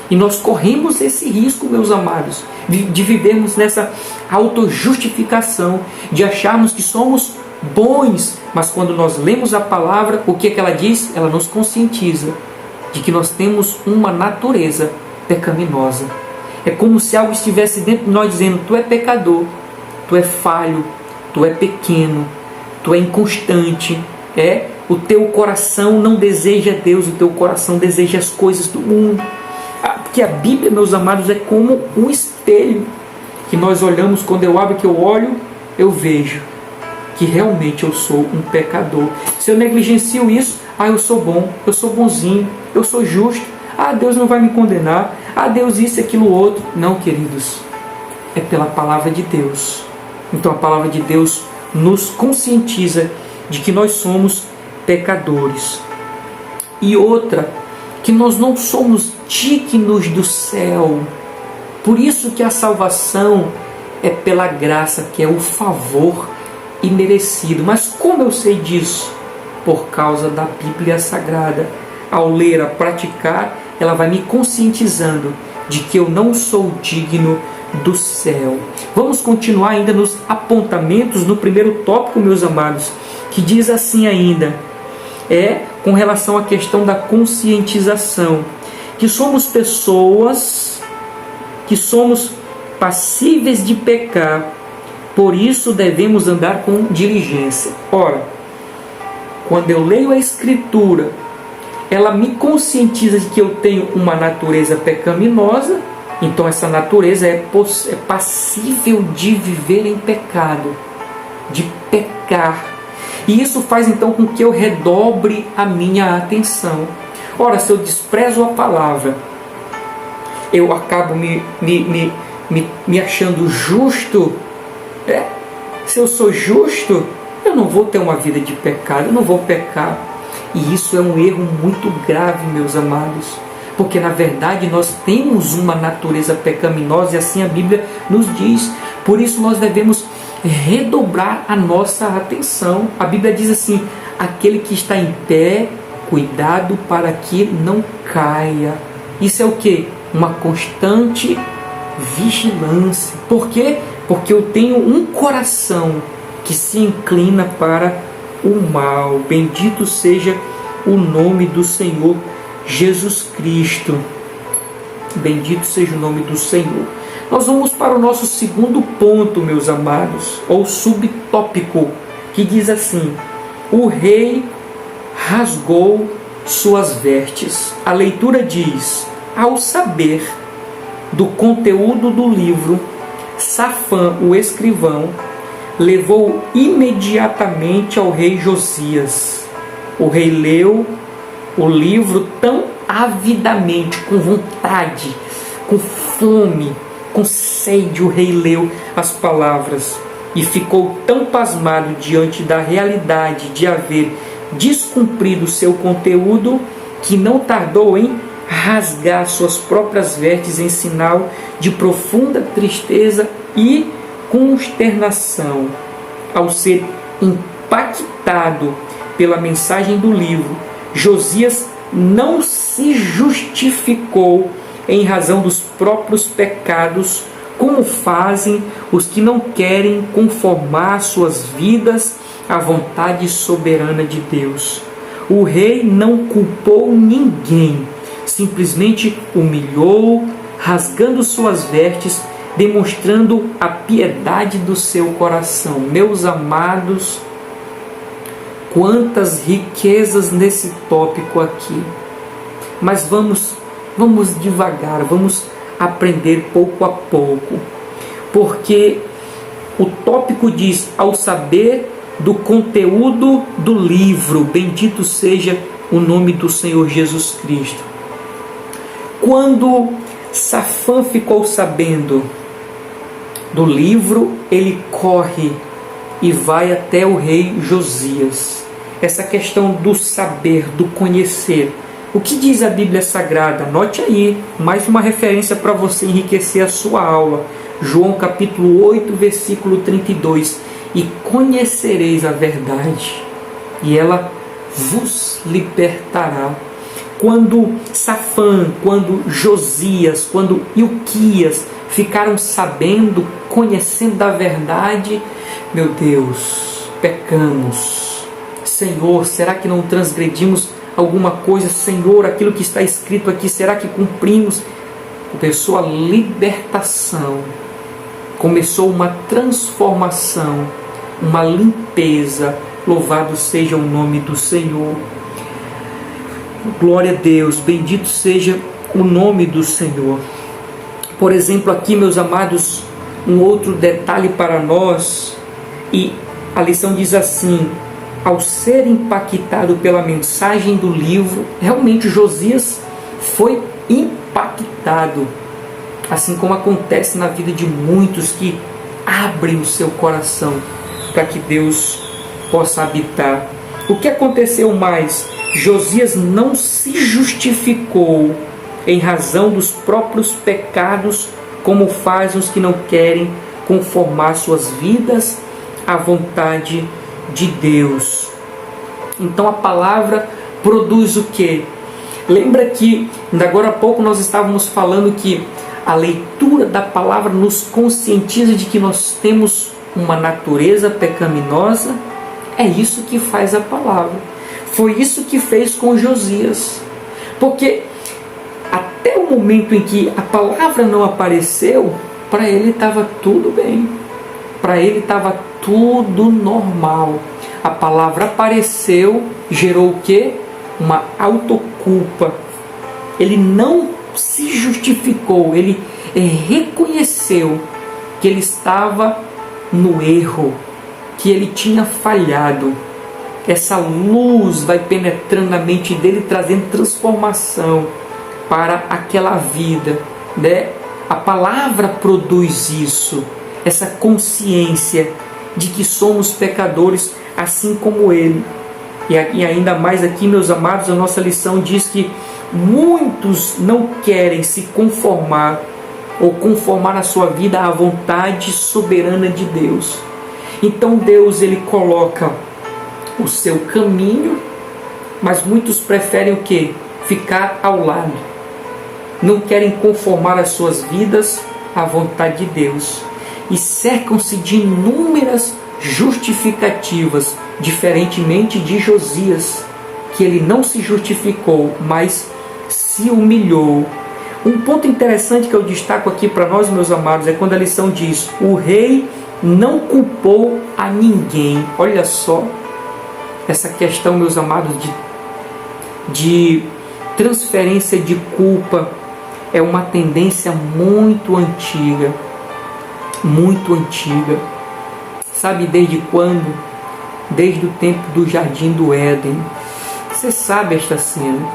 E nós corremos esse risco, meus amados, de vivermos nessa autojustificação, de acharmos que somos bons. Mas quando nós lemos a palavra, o que é que ela diz? Ela nos conscientiza de que nós temos uma natureza pecaminosa. É como se algo estivesse dentro de nós dizendo, tu é pecador, tu é falho, tu é pequeno, tu é inconstante, o teu coração não deseja Deus, o teu coração deseja as coisas do mundo. Porque a Bíblia, meus amados, é como um espelho que nós olhamos, quando eu abro, que eu olho, eu vejo que realmente eu sou um pecador. Se eu negligencio isso, eu sou bom, eu sou bonzinho, eu sou justo, Deus não vai me condenar, Deus isso e aquilo outro. Não, queridos, é pela palavra de Deus. Então a palavra de Deus nos conscientiza de que nós somos pecadores. E outra, que nós não somos dignos do céu. Por isso que a salvação é pela graça, que é o favor imerecido. Mas como eu sei disso? Por causa da Bíblia Sagrada. Ao ler, a praticar, ela vai me conscientizando de que eu não sou digno do céu. Vamos continuar ainda nos apontamentos no primeiro tópico, meus amados, que diz assim ainda, com relação à questão da conscientização, que somos pessoas que somos passíveis de pecar, por isso devemos andar com diligência. Ora, quando eu leio a Escritura, ela me conscientiza de que eu tenho uma natureza pecaminosa, então essa natureza é passível de viver em pecado, de pecar. E isso faz então com que eu redobre a minha atenção. Ora, se eu desprezo a palavra, eu acabo me achando justo. Se eu sou justo, eu não vou ter uma vida de pecado, eu não vou pecar. E isso é um erro muito grave, meus amados. Porque na verdade nós temos uma natureza pecaminosa e assim a Bíblia nos diz. Por isso nós devemos redobrar a nossa atenção. A Bíblia diz assim, aquele que está em pé, cuidado para que não caia. Isso é o quê? Uma constante vigilância. Por quê? Porque eu tenho um coração que se inclina para o mal. Bendito seja o nome do Senhor Jesus Cristo. Bendito seja o nome do Senhor. Nós vamos para o nosso segundo ponto, meus amados, ou subtópico, que diz assim, o rei rasgou suas vestes. A leitura diz, ao saber do conteúdo do livro, Safã, o escrivão, levou imediatamente ao rei Josias. O rei leu o livro tão avidamente, com vontade, com fome, com sede. O rei leu as palavras e ficou tão pasmado diante da realidade de haver descumprido o seu conteúdo, que não tardou em rasgar suas próprias vestes em sinal de profunda tristeza e consternação. Ao ser impactado pela mensagem do livro, Josias não se justificou em razão dos próprios pecados, como fazem os que não querem conformar suas vidas à vontade soberana de Deus. O rei não culpou ninguém, simplesmente humilhou, rasgando suas vestes, demonstrando a piedade do seu coração. Meus amados, quantas riquezas nesse tópico aqui. Mas vamos devagar, vamos aprender pouco a pouco. Porque o tópico diz: ao saber do conteúdo do livro, bendito seja o nome do Senhor Jesus Cristo. Quando Safã ficou sabendo do livro, ele corre e vai até o rei Josias. Essa questão do saber, do conhecer. O que diz a Bíblia Sagrada? Anote aí, mais uma referência para você enriquecer a sua aula. João capítulo 8, versículo 32. E conhecereis a verdade, e ela vos libertará. Quando Safã, quando Josias, quando Ilquias ficaram sabendo, conhecendo da verdade, meu Deus, pecamos. Senhor, será que não transgredimos alguma coisa? Senhor, aquilo que está escrito aqui, será que cumprimos? Começou a libertação, começou uma transformação, uma limpeza. Louvado seja o nome do Senhor. Glória a Deus, bendito seja o nome do Senhor. Por exemplo, aqui, meus amados, um outro detalhe para nós, e a lição diz assim: ao ser impactado pela mensagem do livro, realmente Josias foi impactado, assim como acontece na vida de muitos que abrem o seu coração para que Deus possa habitar. O que aconteceu mais? Josias não se justificou em razão dos próprios pecados, como fazem os que não querem conformar suas vidas à vontade de Deus. Então a palavra produz o quê? Lembra que agora há pouco nós estávamos falando que a leitura da palavra nos conscientiza de que nós temos uma natureza pecaminosa? É isso que faz a palavra. Foi isso que fez com Josias. Porque até o momento em que a palavra não apareceu, para ele estava tudo bem. Para ele estava tudo normal. A palavra apareceu, gerou o quê? Uma autoculpa. Ele não se justificou, ele reconheceu que ele estava no erro, que ele tinha falhado. Essa luz vai penetrando na mente dele, trazendo transformação para aquela vida, né? A palavra produz isso, essa consciência de que somos pecadores assim como ele. E ainda mais aqui, meus amados, a nossa lição diz que muitos não querem se conformar ou conformar a sua vida à vontade soberana de Deus. Então Deus, ele coloca o seu caminho, mas muitos preferem o quê? Ficar ao lado. Não querem conformar as suas vidas à vontade de Deus. E cercam-se de inúmeras justificativas, diferentemente de Josias, que ele não se justificou, mas se humilhou. Um ponto interessante que eu destaco aqui para nós, meus amados, é quando a lição diz: o rei não culpou a ninguém. Olha só, essa questão, meus amados, de transferência de culpa é uma tendência muito antiga. Muito antiga. Sabe desde quando? Desde o tempo do Jardim do Éden. Você sabe esta cena.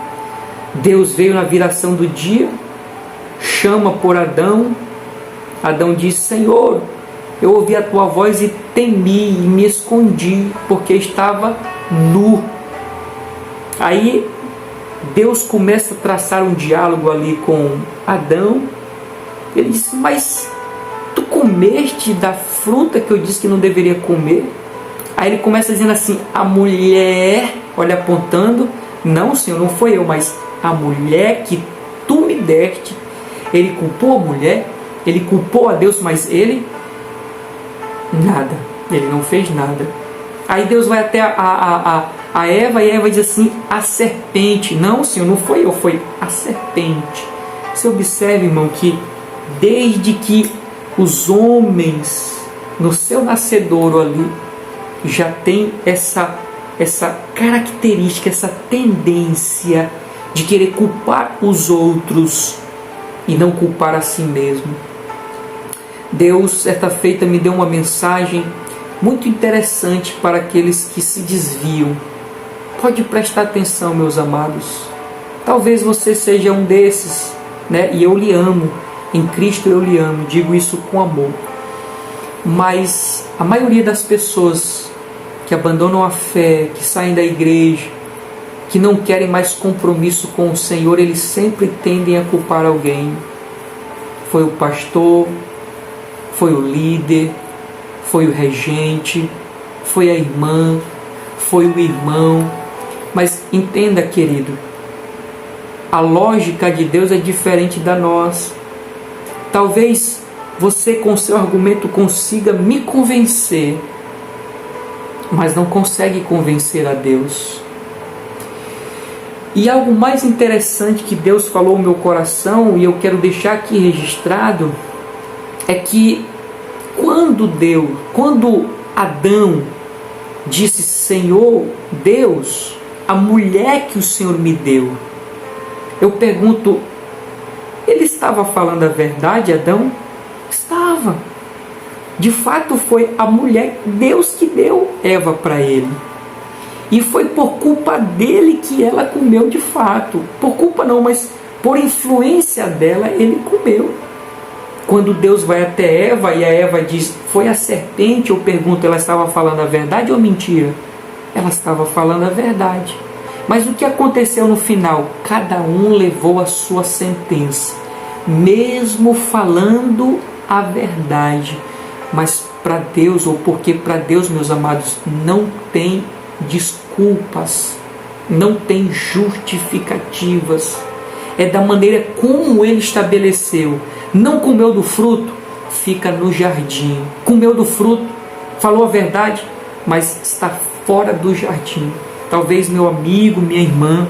Deus veio na viração do dia, chama por Adão. Adão diz: Senhor, eu ouvi a tua voz e temi e me escondi, porque estava nu Aí Deus começa a traçar um diálogo ali com Adão. Ele diz: mas tu comeste da fruta que eu disse que não deveria comer? Aí ele começa dizendo assim: a mulher, olha, apontando, não, Senhor, não foi eu, mas a mulher que tu me deste. Ele culpou a mulher, ele culpou a Deus, mas ele nada, ele não fez nada. Aí Deus vai até a Eva, e a Eva diz assim: a serpente. Não, Senhor, não foi eu, foi a serpente. Você observa, irmão, que desde que os homens, no seu nascedouro ali, já tem essa característica, essa tendência de querer culpar os outros e não culpar a si mesmo. Deus, certa feita, me deu uma mensagem muito interessante para aqueles que se desviam. Pode prestar atenção, meus amados. Talvez você seja um desses, né? E eu lhe amo. Em Cristo eu lhe amo. Digo isso com amor. Mas a maioria das pessoas que abandonam a fé, que saem da igreja, que não querem mais compromisso com o Senhor, eles sempre tendem a culpar alguém. Foi o pastor, foi o líder, foi o regente, foi a irmã, foi o irmão. Mas entenda, querido, a lógica de Deus é diferente da nossa. Talvez você com seu argumento consiga me convencer, mas não consegue convencer a Deus. E algo mais interessante que Deus falou no meu coração, e eu quero deixar aqui registrado, é que quando Adão disse: Senhor Deus, a mulher que o Senhor me deu, eu pergunto, ele estava falando a verdade, Adão? Estava. De fato foi a mulher, Deus que deu Eva para ele. E foi por culpa dele que ela comeu de fato. Por culpa não, mas por influência dela ele comeu. Quando Deus vai até Eva e a Eva diz: foi a serpente, eu pergunto, ela estava falando a verdade ou mentira? Ela estava falando a verdade. Mas o que aconteceu no final? Cada um levou a sua sentença, mesmo falando a verdade. Mas para Deus, ou porque para Deus, meus amados, não tem desculpas, não tem justificativas. É da maneira como Ele estabeleceu. Não comeu do fruto, fica no jardim. Comeu do fruto, falou a verdade, mas está fora do jardim. Talvez, meu amigo, minha irmã,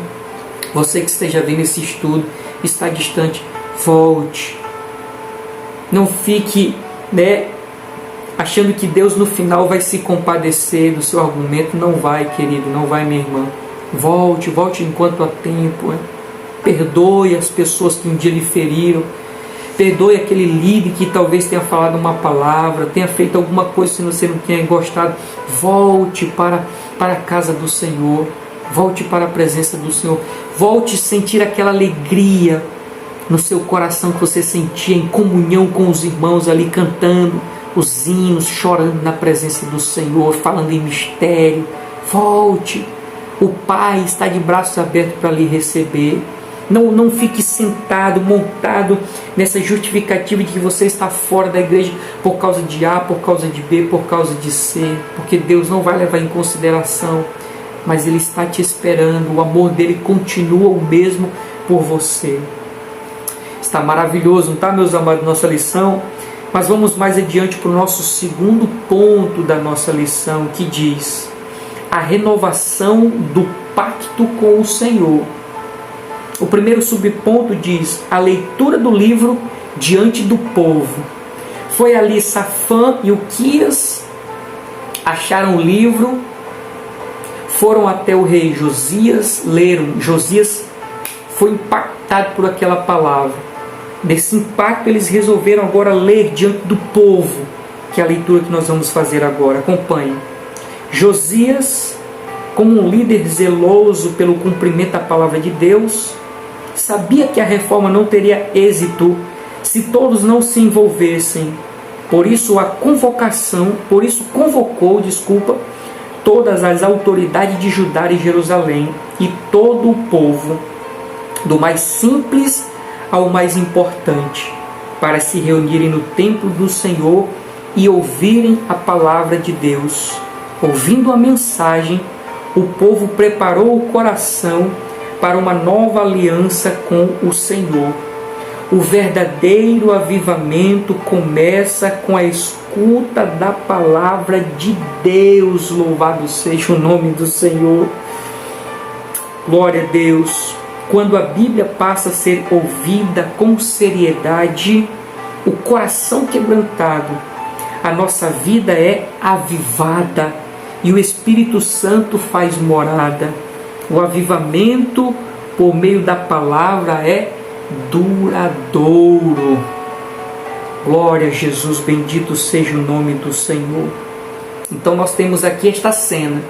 você que esteja vendo esse estudo, está distante, volte. Não fique, achando que Deus no final vai se compadecer do seu argumento. Não vai, querido, não vai, minha irmã. Volte enquanto há tempo. Perdoe as pessoas que um dia lhe feriram. Perdoe aquele líder que talvez tenha falado uma palavra, tenha feito alguma coisa que você não tenha gostado. Volte para a casa do Senhor. Volte para a presença do Senhor. Volte a sentir aquela alegria no seu coração que você sentia em comunhão com os irmãos ali cantando os hinos, chorando na presença do Senhor, falando em mistério. Volte. O Pai está de braços abertos para lhe receber. Não fique sentado, montado nessa justificativa de que você está fora da igreja por causa de A, por causa de B, por causa de C, porque Deus não vai levar em consideração, mas Ele está te esperando. O amor dele continua o mesmo por você. Está maravilhoso, não está, meus amados, nossa lição? Mas vamos mais adiante para o nosso segundo ponto da nossa lição, que diz: a renovação do pacto com o Senhor. O primeiro subponto diz: a leitura do livro diante do povo. Foi ali Safã e Uquias, acharam o livro, foram até o rei Josias, leram. Josias foi impactado por aquela palavra. Nesse impacto eles resolveram agora ler diante do povo, que é a leitura que nós vamos fazer agora. Acompanhe. Josias, como um líder zeloso pelo cumprimento da palavra de Deus, sabia que a reforma não teria êxito se todos não se envolvessem. Por isso convocou todas as autoridades de Judá e Jerusalém e todo o povo, do mais simples ao mais importante, para se reunirem no templo do Senhor e ouvirem a palavra de Deus. Ouvindo a mensagem, o povo preparou o coração para uma nova aliança com o Senhor. O verdadeiro avivamento começa com a escuta da palavra de Deus. Louvado seja o nome do Senhor. Glória a Deus. Quando a Bíblia passa a ser ouvida com seriedade, o coração quebrantado, a nossa vida é avivada e o Espírito Santo faz morada. O avivamento por meio da palavra é duradouro. Glória a Jesus, bendito seja o nome do Senhor. Então nós temos aqui esta cena.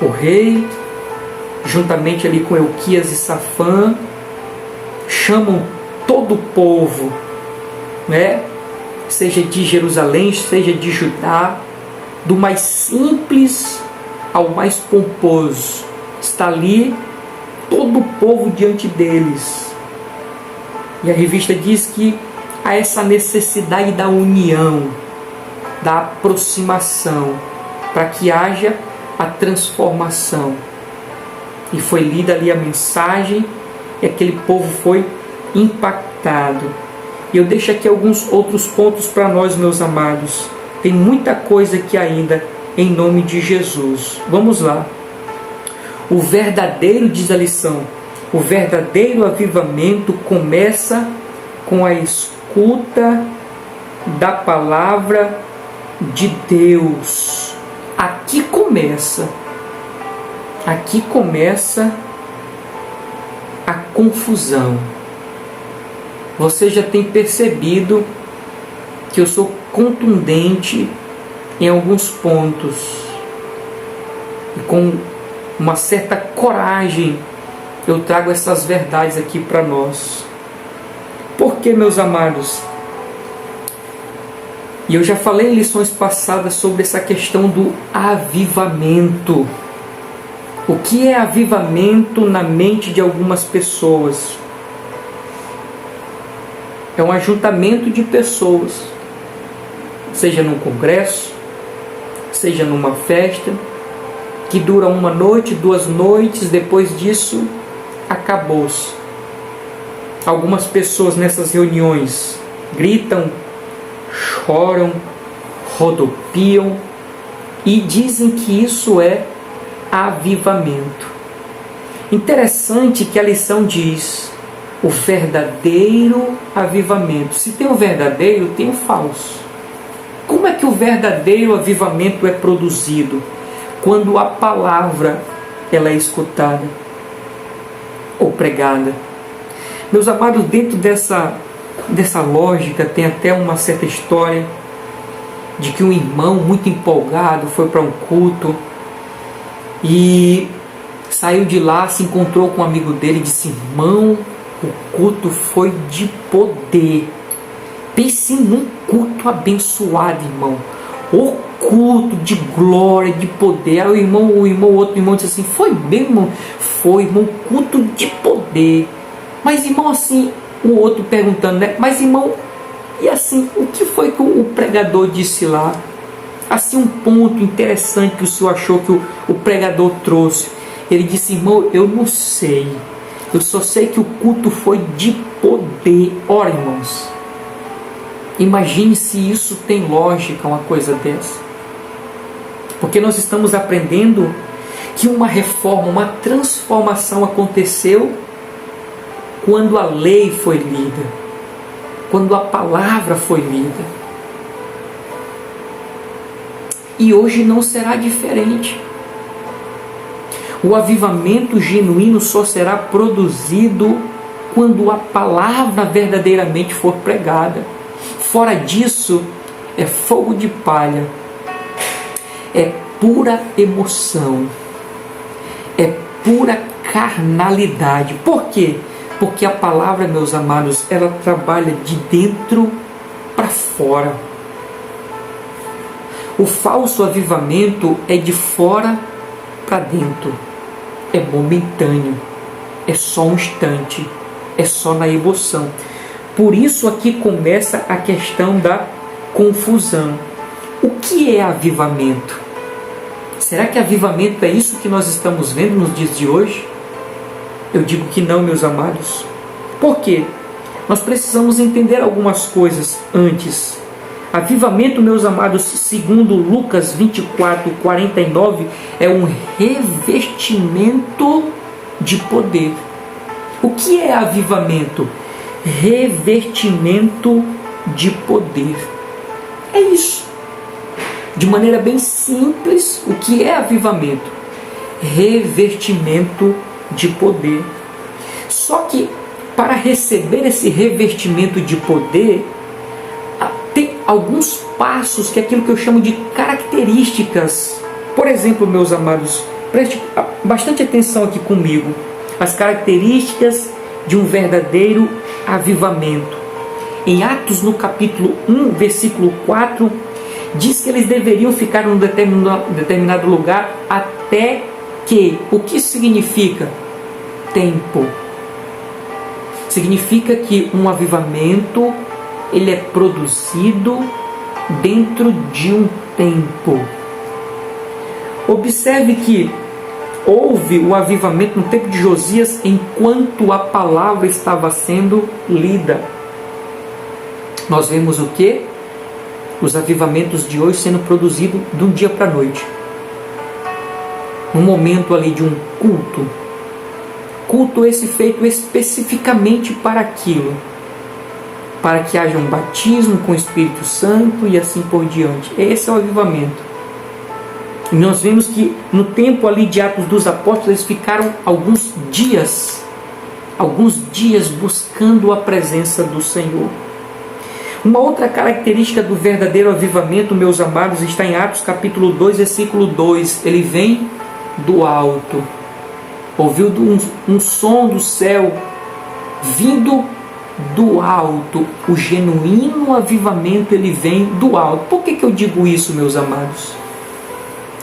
O rei, juntamente ali com Elquias e Safã, chamam todo o povo, né? Seja de Jerusalém, seja de Judá, do mais simples ao mais pomposo. Está ali todo o povo diante deles. E a revista diz que há essa necessidade da união, da aproximação, para que haja a transformação. E foi lida ali a mensagem e aquele povo foi impactado. E eu deixo aqui alguns outros pontos para nós, meus amados. Tem muita coisa aqui ainda, em nome de Jesus. Vamos lá. O verdadeiro, diz a lição, o verdadeiro avivamento começa com a escuta da palavra de Deus. Aqui começa a confusão. Você já tem percebido que eu sou contundente em alguns pontos e com uma certa coragem eu trago essas verdades aqui para nós. Por que, meus amados? E eu já falei em lições passadas sobre essa questão do avivamento. O que é avivamento na mente de algumas pessoas? É um ajuntamento de pessoas, seja num congresso, seja numa festa, que dura uma noite, 2 noites, depois disso, acabou-se. Algumas pessoas nessas reuniões gritam, choram, rodopiam e dizem que isso é avivamento. Interessante que a lição diz o verdadeiro avivamento. Se tem o verdadeiro, tem o falso. Como é que o verdadeiro avivamento é produzido? Quando a palavra ela é escutada ou pregada. Meus amados, dentro dessa lógica tem até uma certa história de que um irmão muito empolgado foi para um culto e saiu de lá, se encontrou com um amigo dele e disse: irmão, o culto foi de poder. Pense num culto abençoado, irmão. O culto de glória, de poder. Aí o outro irmão disse assim: foi mesmo, irmão? Foi, irmão, culto de poder. Mas, irmão, assim, o outro perguntando, né? Mas, irmão, e assim, o que foi que o pregador disse lá? Assim, um ponto interessante que o senhor achou que o pregador trouxe. Ele disse: irmão, eu não sei. Eu só sei que o culto foi de poder. Ora, irmãos, imagine se isso tem lógica, uma coisa dessa. Porque nós estamos aprendendo que uma reforma, uma transformação aconteceu quando a lei foi lida, quando a palavra foi lida. E hoje não será diferente. O avivamento genuíno só será produzido quando a palavra verdadeiramente for pregada. Fora disso, é fogo de palha, é pura emoção, é pura carnalidade. Por quê? Porque a palavra, meus amados, ela trabalha de dentro para fora. O falso avivamento é de fora para dentro, é momentâneo, é só um instante, é só na emoção. Por isso aqui começa a questão da confusão. O que é avivamento? Será que avivamento é isso que nós estamos vendo nos dias de hoje? Eu digo que não, meus amados. Por quê? Nós precisamos entender algumas coisas antes. Avivamento, meus amados, segundo Lucas 24:49, é um revestimento de poder. O que é avivamento? Revestimento de poder. É isso. De maneira bem simples, o que é avivamento? Revestimento de poder. Só que para receber esse revestimento de poder, tem alguns passos que é aquilo que eu chamo de características. Por exemplo, meus amados, preste bastante atenção aqui comigo. As características de um verdadeiro avivamento. Em Atos, no capítulo 1, versículo 4, diz que eles deveriam ficar em um determinado lugar até que. O que significa? Tempo. Significa que um avivamento ele é produzido dentro de um tempo. Observe que houve o avivamento no tempo de Josias enquanto a palavra estava sendo lida. Nós vemos o que? Os avivamentos de hoje sendo produzidos de um dia para a noite. No momento ali de um culto. Culto esse feito especificamente para aquilo. Para que haja um batismo com o Espírito Santo e assim por diante. Esse é o avivamento. E nós vemos que no tempo ali de Atos dos Apóstolos, eles ficaram alguns dias buscando a presença do Senhor. Uma outra característica do verdadeiro avivamento, meus amados, está em Atos capítulo 2, versículo 2. Ele vem do alto. Ouviu um som do céu vindo do alto. O genuíno avivamento, ele vem do alto. Por que eu digo isso, meus amados?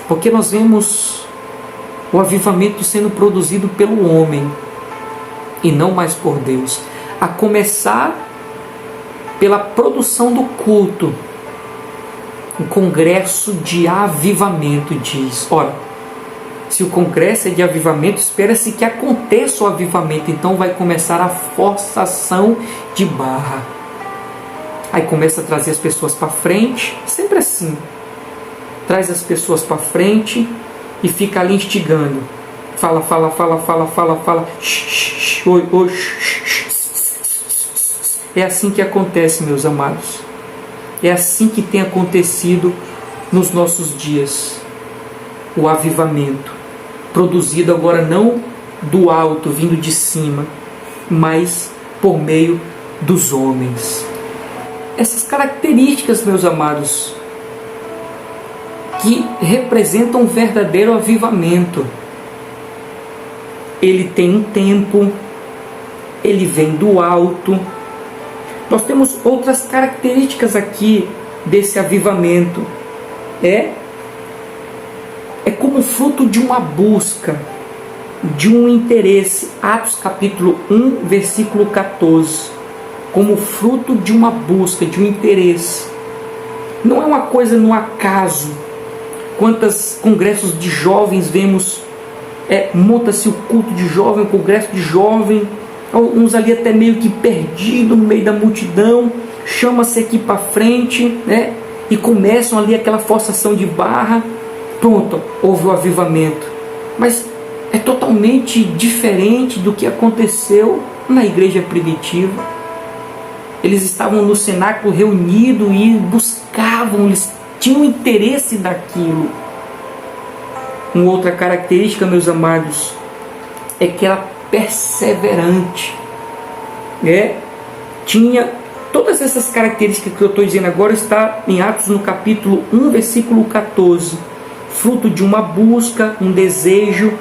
Porque nós vemos o avivamento sendo produzido pelo homem e não mais por Deus. A começar pela produção do culto. O congresso de avivamento diz. Ora, se o congresso é de avivamento, espera-se que aconteça o avivamento. Então vai começar a forçação de barra. Aí começa a trazer as pessoas para frente. Sempre assim. Traz as pessoas para frente e fica ali instigando. Fala. Oi. É assim que acontece, meus amados. É assim que tem acontecido nos nossos dias. O avivamento. Produzido agora não do alto, vindo de cima, mas por meio dos homens. Essas características, meus amados, que representam um verdadeiro avivamento. Ele tem um tempo, ele vem do alto. Nós temos outras características aqui desse avivamento. É como fruto de uma busca, de um interesse. Atos capítulo 1, versículo 14. Como fruto de uma busca, de um interesse. Não é uma coisa no acaso. Quantos congressos de jovens vemos, monta-se o culto de jovem, o congresso de jovem, uns ali até meio que perdidos no meio da multidão, chama-se aqui para frente, e começam ali aquela forçação de barra, pronto, houve o avivamento. Mas é totalmente diferente do que aconteceu na igreja primitiva. Eles estavam no cenáculo reunidos e buscavam, eles tinham interesse daquilo. Uma outra característica, meus amados, é que era perseverante. Tinha todas essas características que eu estou dizendo agora, está em Atos no capítulo 1, versículo 14. Fruto de uma busca, um desejo,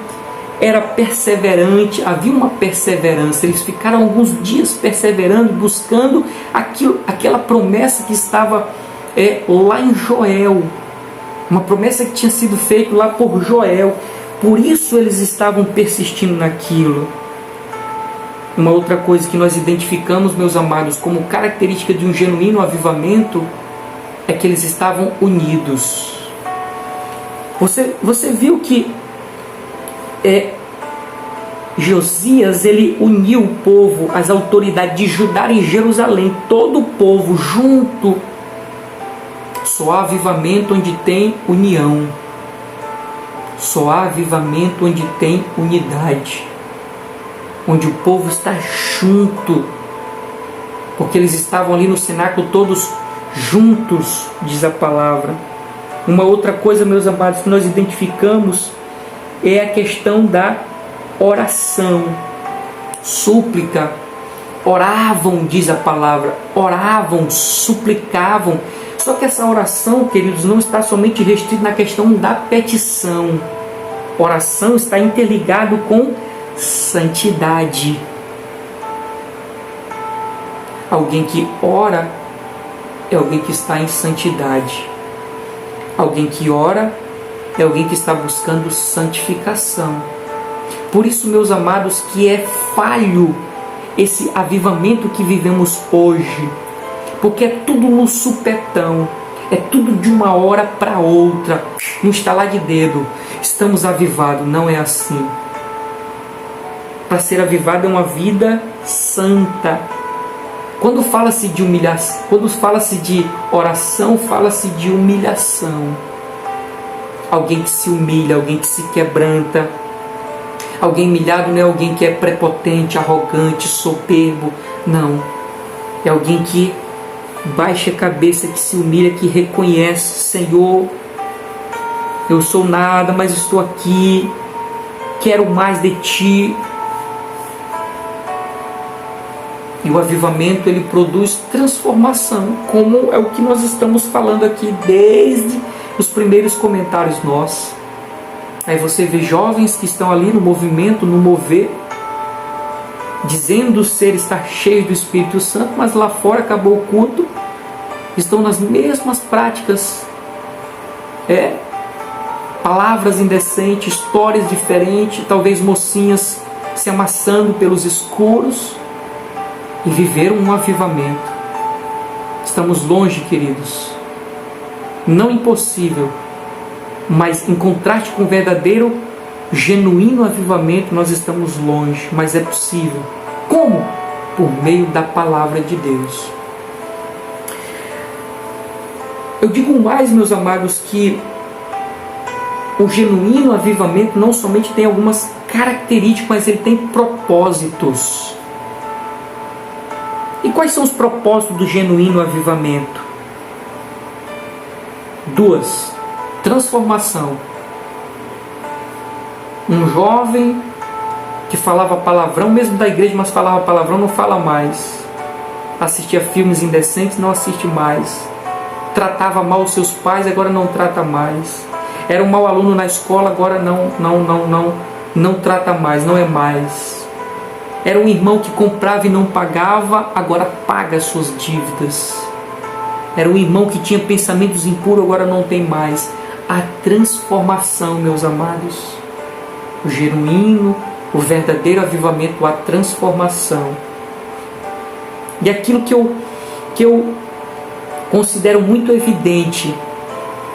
era perseverante, havia uma perseverança. Eles ficaram alguns dias perseverando, buscando aquela promessa que estava lá em Joel. Uma promessa que tinha sido feita lá por Joel. Por isso eles estavam persistindo naquilo. Uma outra coisa que nós identificamos, meus amados, como característica de um genuíno avivamento, é que eles estavam unidos. Você viu que Josias, ele uniu o povo, as autoridades de Judá e Jerusalém, todo o povo junto. Só há avivamento onde tem união. Só há avivamento onde tem unidade. Onde o povo está junto. Porque eles estavam ali no cenáculo todos juntos, diz a palavra. Uma outra coisa, meus amados, que nós identificamos é a questão da oração, súplica. Oravam, diz a palavra, oravam, suplicavam. Só que essa oração, queridos, não está somente restrita na questão da petição. Oração está interligado com santidade. Alguém que ora é alguém que está em santidade. Alguém que ora é alguém que está buscando santificação. Por isso, meus amados, que é falho esse avivamento que vivemos hoje. Porque é tudo no supetão. É tudo de uma hora para outra. No estalar de dedo. Estamos avivados. Não é assim. Para ser avivado é uma vida santa. Quando fala-se de humilhação, quando fala-se de oração, fala-se de humilhação. Alguém que se humilha, alguém que se quebranta. Alguém humilhado não é alguém que é prepotente, arrogante, soberbo. Não. É alguém que baixa a cabeça, que se humilha, que reconhece: Senhor, eu sou nada, mas estou aqui. Quero mais de Ti. E o avivamento, ele produz transformação, como é o que nós estamos falando aqui desde os primeiros comentários nossos. Aí você vê jovens que estão ali no movimento, no mover, dizendo estar cheios do Espírito Santo, mas lá fora acabou o culto, estão nas mesmas práticas, palavras indecentes, histórias diferentes, talvez mocinhas se amassando pelos escuros, e viveram um avivamento. Estamos longe, queridos. Não impossível, mas em contraste com o verdadeiro, genuíno avivamento, nós estamos longe, mas é possível. Como? Por meio da palavra de Deus. Eu digo mais, meus amados, que o genuíno avivamento não somente tem algumas características, mas ele tem propósitos. E quais são os propósitos do genuíno avivamento? 2. Transformação. Um jovem que falava palavrão, mesmo da igreja, mas falava palavrão, não fala mais. Assistia filmes indecentes, não assiste mais. Tratava mal os seus pais, agora não trata mais. Era um mau aluno na escola, agora não trata mais, não é mais. Era um irmão que comprava e não pagava, agora paga as suas dívidas. Era um irmão que tinha pensamentos impuros, agora não tem mais. A transformação, meus amados. O genuíno, o verdadeiro avivamento, a transformação. E aquilo que eu considero muito evidente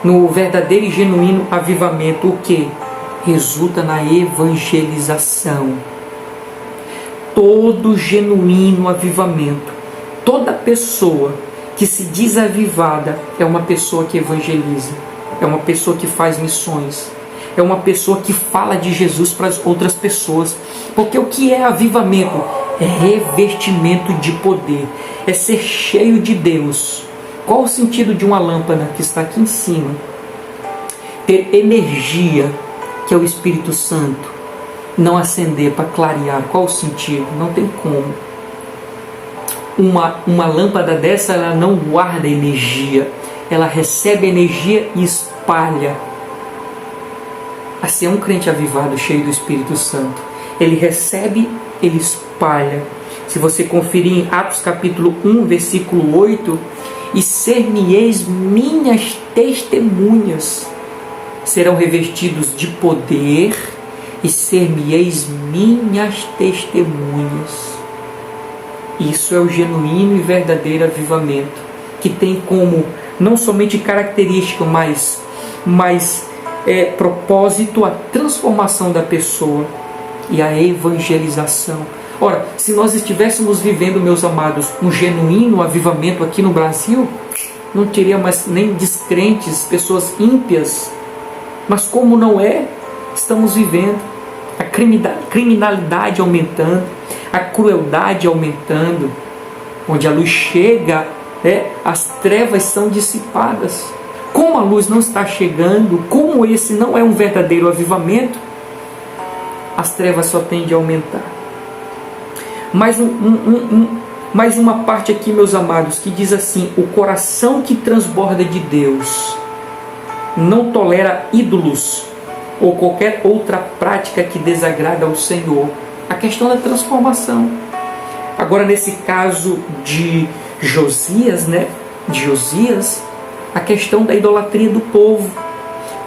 no verdadeiro e genuíno avivamento, o que? Resulta na evangelização. Todo genuíno avivamento, toda pessoa que se diz avivada é uma pessoa que evangeliza, é uma pessoa que faz missões, é uma pessoa que fala de Jesus para as outras pessoas. Porque o que é avivamento? É revestimento de poder, é ser cheio de Deus. Qual o sentido de uma lâmpada que está aqui em cima? Ter energia, que é o Espírito Santo. Não acender para clarear. Qual o sentido? Não tem como. Uma lâmpada dessa, ela não guarda energia. Ela recebe energia e espalha. Assim é um crente avivado, cheio do Espírito Santo. Ele recebe, ele espalha. Se você conferir em Atos capítulo 1, versículo 8, e ser-me-eis minhas testemunhas serão revestidos de poder e ser-me-eis minhas testemunhas. Isso é o genuíno e verdadeiro avivamento, que tem como não somente característica, mas propósito a transformação da pessoa e a evangelização. Ora, se nós estivéssemos vivendo, meus amados, um genuíno avivamento aqui no Brasil, não teria mais nem descrentes, pessoas ímpias. Mas como não é, estamos vivendo a criminalidade aumentando, a crueldade aumentando, onde a luz chega, as trevas são dissipadas. Como a luz não está chegando, como esse não é um verdadeiro avivamento, as trevas só tendem a aumentar. Mais uma parte aqui, meus amados, que diz assim: o coração que transborda de Deus não tolera ídolos ou qualquer outra prática que desagrada ao Senhor. A questão da transformação. Agora, nesse caso de Josias, a questão da idolatria do povo.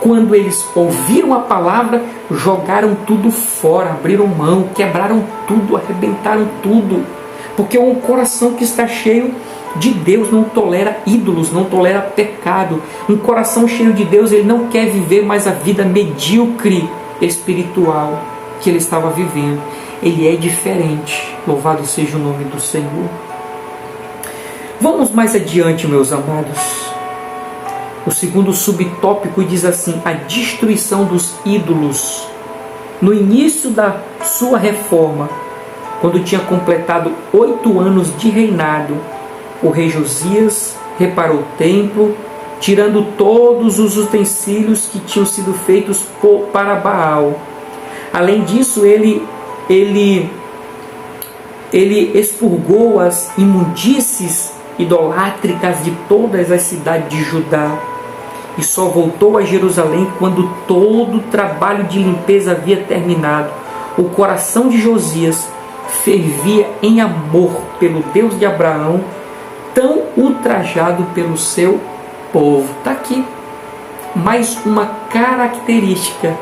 Quando eles ouviram a palavra, jogaram tudo fora, abriram mão, quebraram tudo, arrebentaram tudo. Porque um coração que está cheio de Deus não tolera ídolos, não tolera pecado. Um coração cheio de Deus, ele não quer viver mais a vida medíocre espiritual que ele estava vivendo. Ele é diferente. Louvado seja o nome do Senhor. Vamos mais adiante, meus amados. O segundo subtópico diz assim: a destruição dos ídolos. No início da sua reforma, quando tinha completado 8 anos de reinado, o rei Josias reparou o templo, tirando todos os utensílios que tinham sido feitos para Baal. Além disso, ele expurgou as imundícies idolátricas de todas as cidades de Judá, e só voltou a Jerusalém quando todo o trabalho de limpeza havia terminado. O coração de Josias fervia em amor pelo Deus de Abraão, tão ultrajado pelo seu povo. Está aqui mais uma característica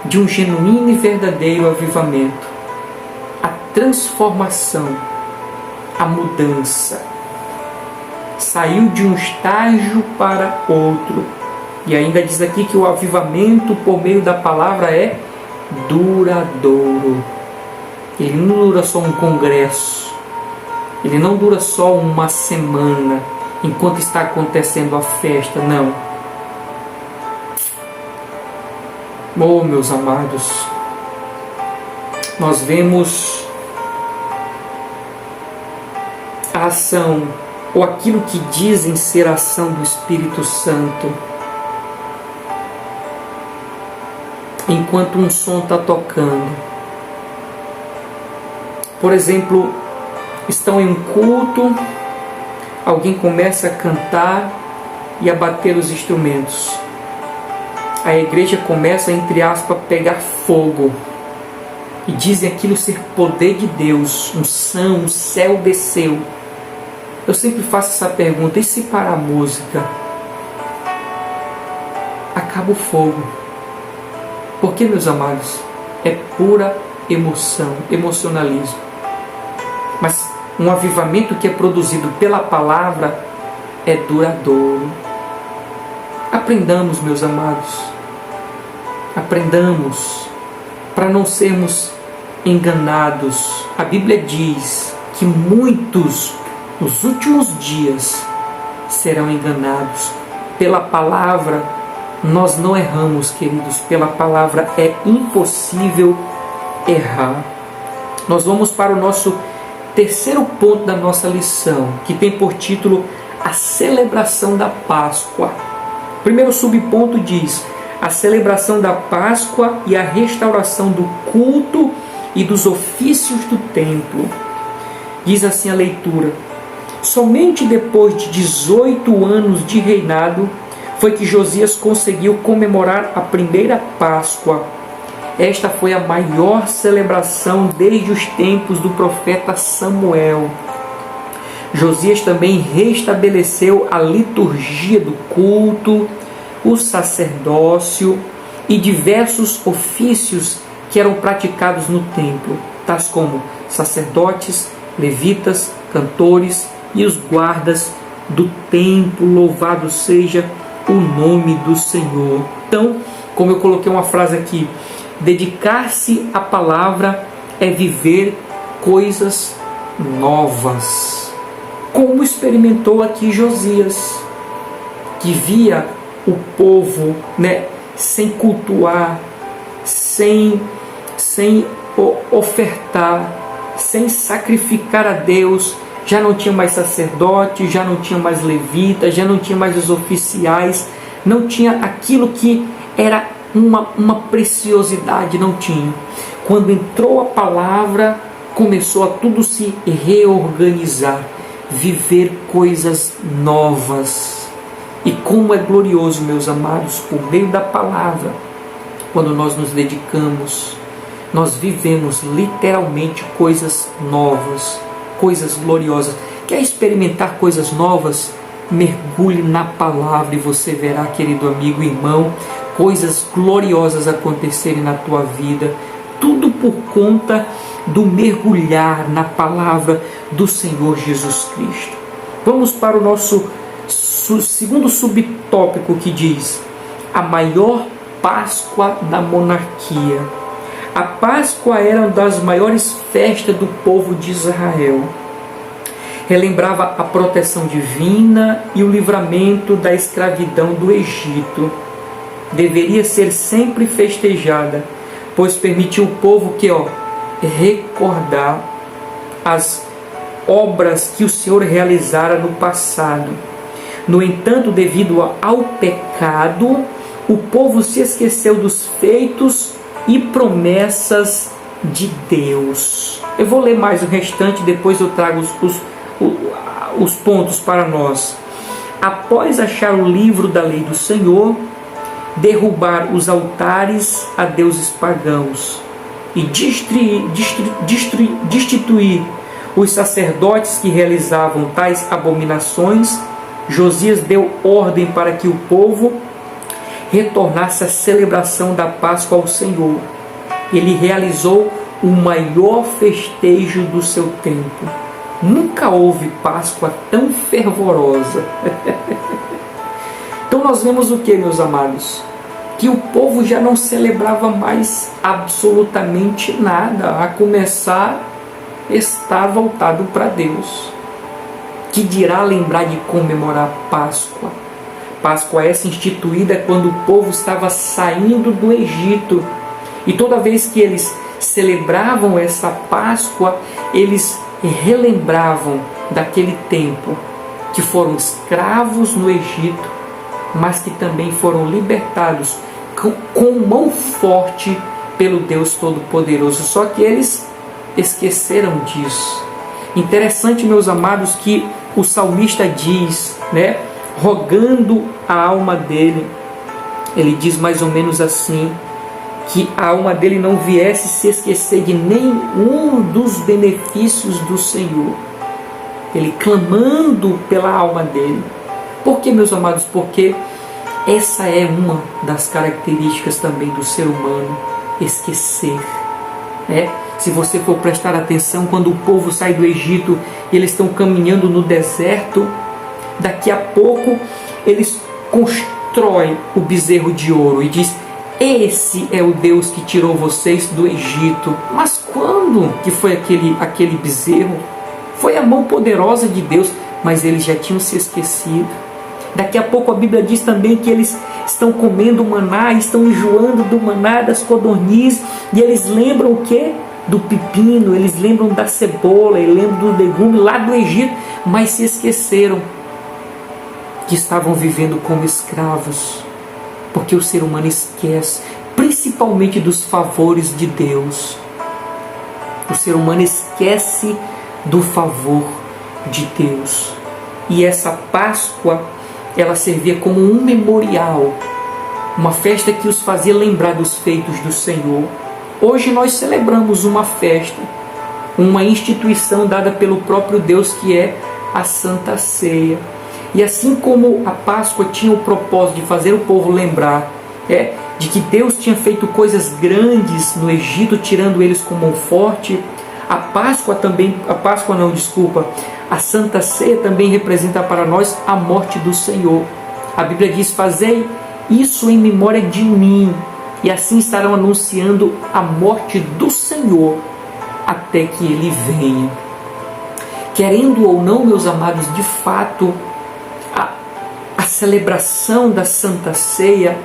de um genuíno e verdadeiro avivamento: a transformação, a mudança. Saiu de um estágio para outro. E ainda diz aqui que o avivamento por meio da palavra é duradouro. Ele não dura só um congresso. Ele não dura só uma semana enquanto está acontecendo a festa. Não. Oh, meus amados, nós vemos a ação, ou aquilo que dizem ser a ação do Espírito Santo, enquanto um som está tocando. Por exemplo, estão em um culto, alguém começa a cantar e a bater os instrumentos. A igreja começa, entre aspas, a pegar fogo. E dizem aquilo ser poder de Deus, unção, o céu desceu. Eu sempre faço essa pergunta: e se parar a música? Acaba o fogo. Porque, meus amados, é pura emoção, emocionalismo. Mas um avivamento que é produzido pela palavra é duradouro. Aprendamos, meus amados. Aprendamos para não sermos enganados. A Bíblia diz que muitos nos últimos dias serão enganados. Pela palavra nós não erramos, queridos. Pela palavra é impossível errar. Nós vamos para o nosso terceiro ponto da nossa lição, que tem por título a celebração da Páscoa. O primeiro subponto diz: a celebração da Páscoa e a restauração do culto e dos ofícios do templo. Diz assim a leitura: somente depois de 18 anos de reinado foi que Josias conseguiu comemorar a primeira Páscoa. Esta foi a maior celebração desde os tempos do profeta Samuel. Josias também restabeleceu a liturgia do culto, o sacerdócio e diversos ofícios que eram praticados no templo, tais como sacerdotes, levitas, cantores e os guardas do templo. Louvado seja o nome do Senhor. Então, como eu coloquei uma frase aqui, dedicar-se à palavra é viver coisas novas. Como experimentou aqui Josias, que via o povo, sem cultuar, sem ofertar, sem sacrificar a Deus. Já não tinha mais sacerdote, já não tinha mais levitas, já não tinha mais os oficiais, não tinha aquilo que era uma preciosidade, não tinha. Quando entrou a palavra, começou a tudo se reorganizar, viver coisas novas. E como é glorioso, meus amados, por meio da palavra, quando nós nos dedicamos, nós vivemos literalmente coisas novas, coisas gloriosas. Quer experimentar coisas novas? Mergulhe na palavra e você verá, querido amigo e irmão, coisas gloriosas acontecerem na tua vida. Tudo por conta do mergulhar na palavra do Senhor Jesus Cristo. Vamos para o nosso segundo subtópico, que diz: a maior Páscoa da monarquia. A Páscoa era uma das maiores festas do povo de Israel. Relembrava a proteção divina e o livramento da escravidão do Egito. Deveria ser sempre festejada, pois permitiu o povo que recordar as obras que o Senhor realizara no passado. No entanto, devido ao pecado, o povo se esqueceu dos feitos e promessas de Deus. Eu vou ler mais o restante, depois eu trago os pontos para nós. Após achar o livro da lei do Senhor, derrubar os altares a deuses pagãos e destituir os sacerdotes que realizavam tais abominações, Josias deu ordem para que o povo retornasse à celebração da Páscoa ao Senhor. Ele realizou o maior festejo do seu tempo. Nunca houve Páscoa tão fervorosa. Então nós vemos o que, meus amados? Que o povo já não celebrava mais absolutamente nada, a começar estar voltado para Deus. Que dirá lembrar de comemorar Páscoa? Páscoa essa instituída quando o povo estava saindo do Egito. E toda vez que eles celebravam essa Páscoa, eles relembravam daquele tempo que foram escravos no Egito, mas que também foram libertados com mão forte pelo Deus Todo-Poderoso. Só que eles esqueceram disso. Interessante, meus amados, que o salmista diz, rogando a alma dele, ele diz mais ou menos assim, que a alma dele não viesse se esquecer de nenhum dos benefícios do Senhor. Ele clamando pela alma dele. Por que, meus amados? Porque essa é uma das características também do ser humano, esquecer. Se você for prestar atenção, quando o povo sai do Egito e eles estão caminhando no deserto, daqui a pouco eles constroem o bezerro de ouro e diz: esse é o Deus que tirou vocês do Egito. Mas quando que foi aquele bezerro? Foi a mão poderosa de Deus, mas eles já tinham se esquecido. Daqui a pouco a Bíblia diz também que eles estão comendo maná, estão enjoando do maná, das codornizes, e eles lembram o quê? Do pepino, eles lembram da cebola, eles lembram do legume lá do Egito, mas se esqueceram que estavam vivendo como escravos, porque o ser humano esquece, principalmente dos favores de Deus. O ser humano esquece do favor de Deus. E essa Páscoa, ela servia como um memorial, uma festa que os fazia lembrar dos feitos do Senhor. Hoje nós celebramos uma festa, uma instituição dada pelo próprio Deus, que é a Santa Ceia. E assim como a Páscoa tinha o propósito de fazer o povo lembrar de que Deus tinha feito coisas grandes no Egito, tirando eles com mão forte, a Santa Ceia também representa para nós a morte do Senhor. A Bíblia diz: fazei isso em memória de mim, e assim estarão anunciando a morte do Senhor até que Ele venha. Querendo ou não, meus amados, de fato, a celebração da Santa Ceia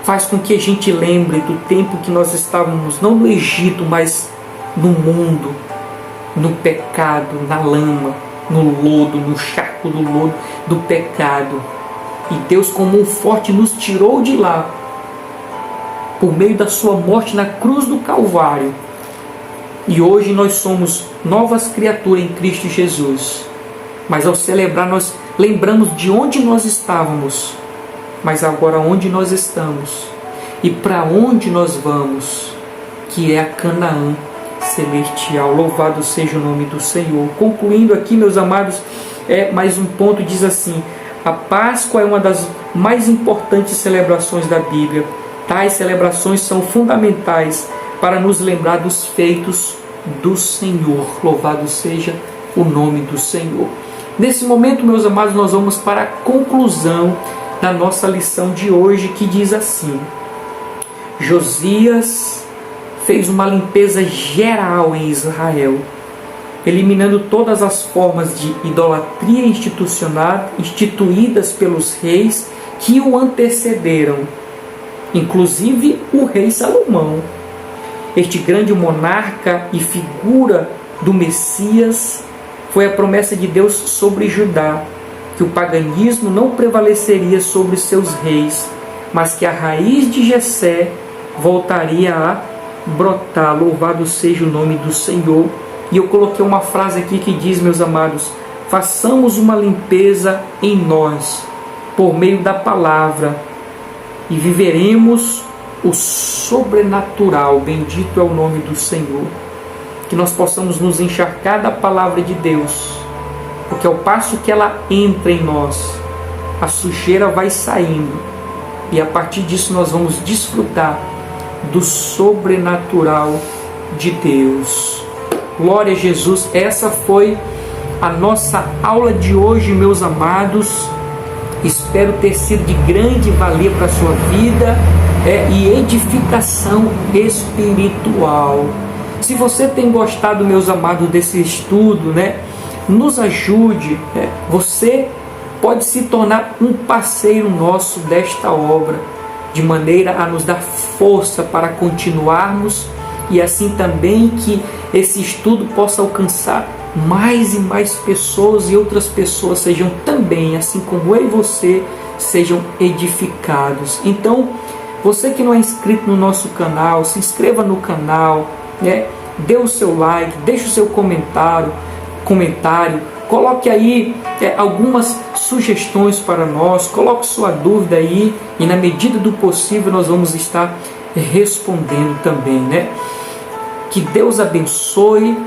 faz com que a gente lembre do tempo que nós estávamos, não no Egito, mas no mundo, no pecado, na lama, no lodo, no charco do lodo do pecado. E Deus, como um forte, nos tirou de lá, por meio da sua morte na cruz do Calvário. E hoje nós somos novas criaturas em Cristo Jesus. Mas ao celebrar, nós lembramos de onde nós estávamos, mas agora onde nós estamos e para onde nós vamos, que é a Canaã celestial. Louvado seja o nome do Senhor. Concluindo aqui, meus amados, mais um ponto, diz assim: a Páscoa é uma das mais importantes celebrações da Bíblia. Tais celebrações são fundamentais para nos lembrar dos feitos do Senhor. Louvado seja o nome do Senhor. Nesse momento, meus amados, nós vamos para a conclusão da nossa lição de hoje, que diz assim: Josias fez uma limpeza geral em Israel, eliminando todas as formas de idolatria instituídas pelos reis que o antecederam, inclusive o rei Salomão. Este grande monarca e figura do Messias foi a promessa de Deus sobre Judá, que o paganismo não prevaleceria sobre seus reis, mas que a raiz de Jessé voltaria a brotar. Louvado seja o nome do Senhor. E eu coloquei uma frase aqui que diz, meus amados: façamos uma limpeza em nós, por meio da palavra, e viveremos o sobrenatural. Bendito é o nome do Senhor. Que nós possamos nos encharcar da palavra de Deus, porque ao passo que ela entra em nós, a sujeira vai saindo, e a partir disso nós vamos desfrutar do sobrenatural de Deus. Glória a Jesus. Essa foi a nossa aula de hoje, meus amados. Espero ter sido de grande valia para a sua vida e edificação espiritual. Se você tem gostado, meus amados, desse estudo, nos ajude. Você pode se tornar um parceiro nosso desta obra, de maneira a nos dar força para continuarmos, e assim também que esse estudo possa alcançar mais e mais pessoas, e outras pessoas sejam também, assim como eu e você, sejam edificados. Então, você que não é inscrito no nosso canal, se inscreva no canal, dê o seu like, deixe o seu comentário, coloque aí algumas sugestões para nós, coloque sua dúvida aí, e na medida do possível nós vamos estar respondendo também, Que Deus abençoe.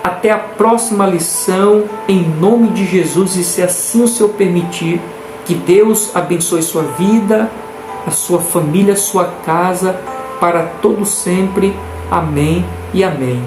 Até a próxima lição, em nome de Jesus, e se assim o Senhor permitir, que Deus abençoe sua vida, a sua família, a sua casa, para todo sempre. Amém e amém.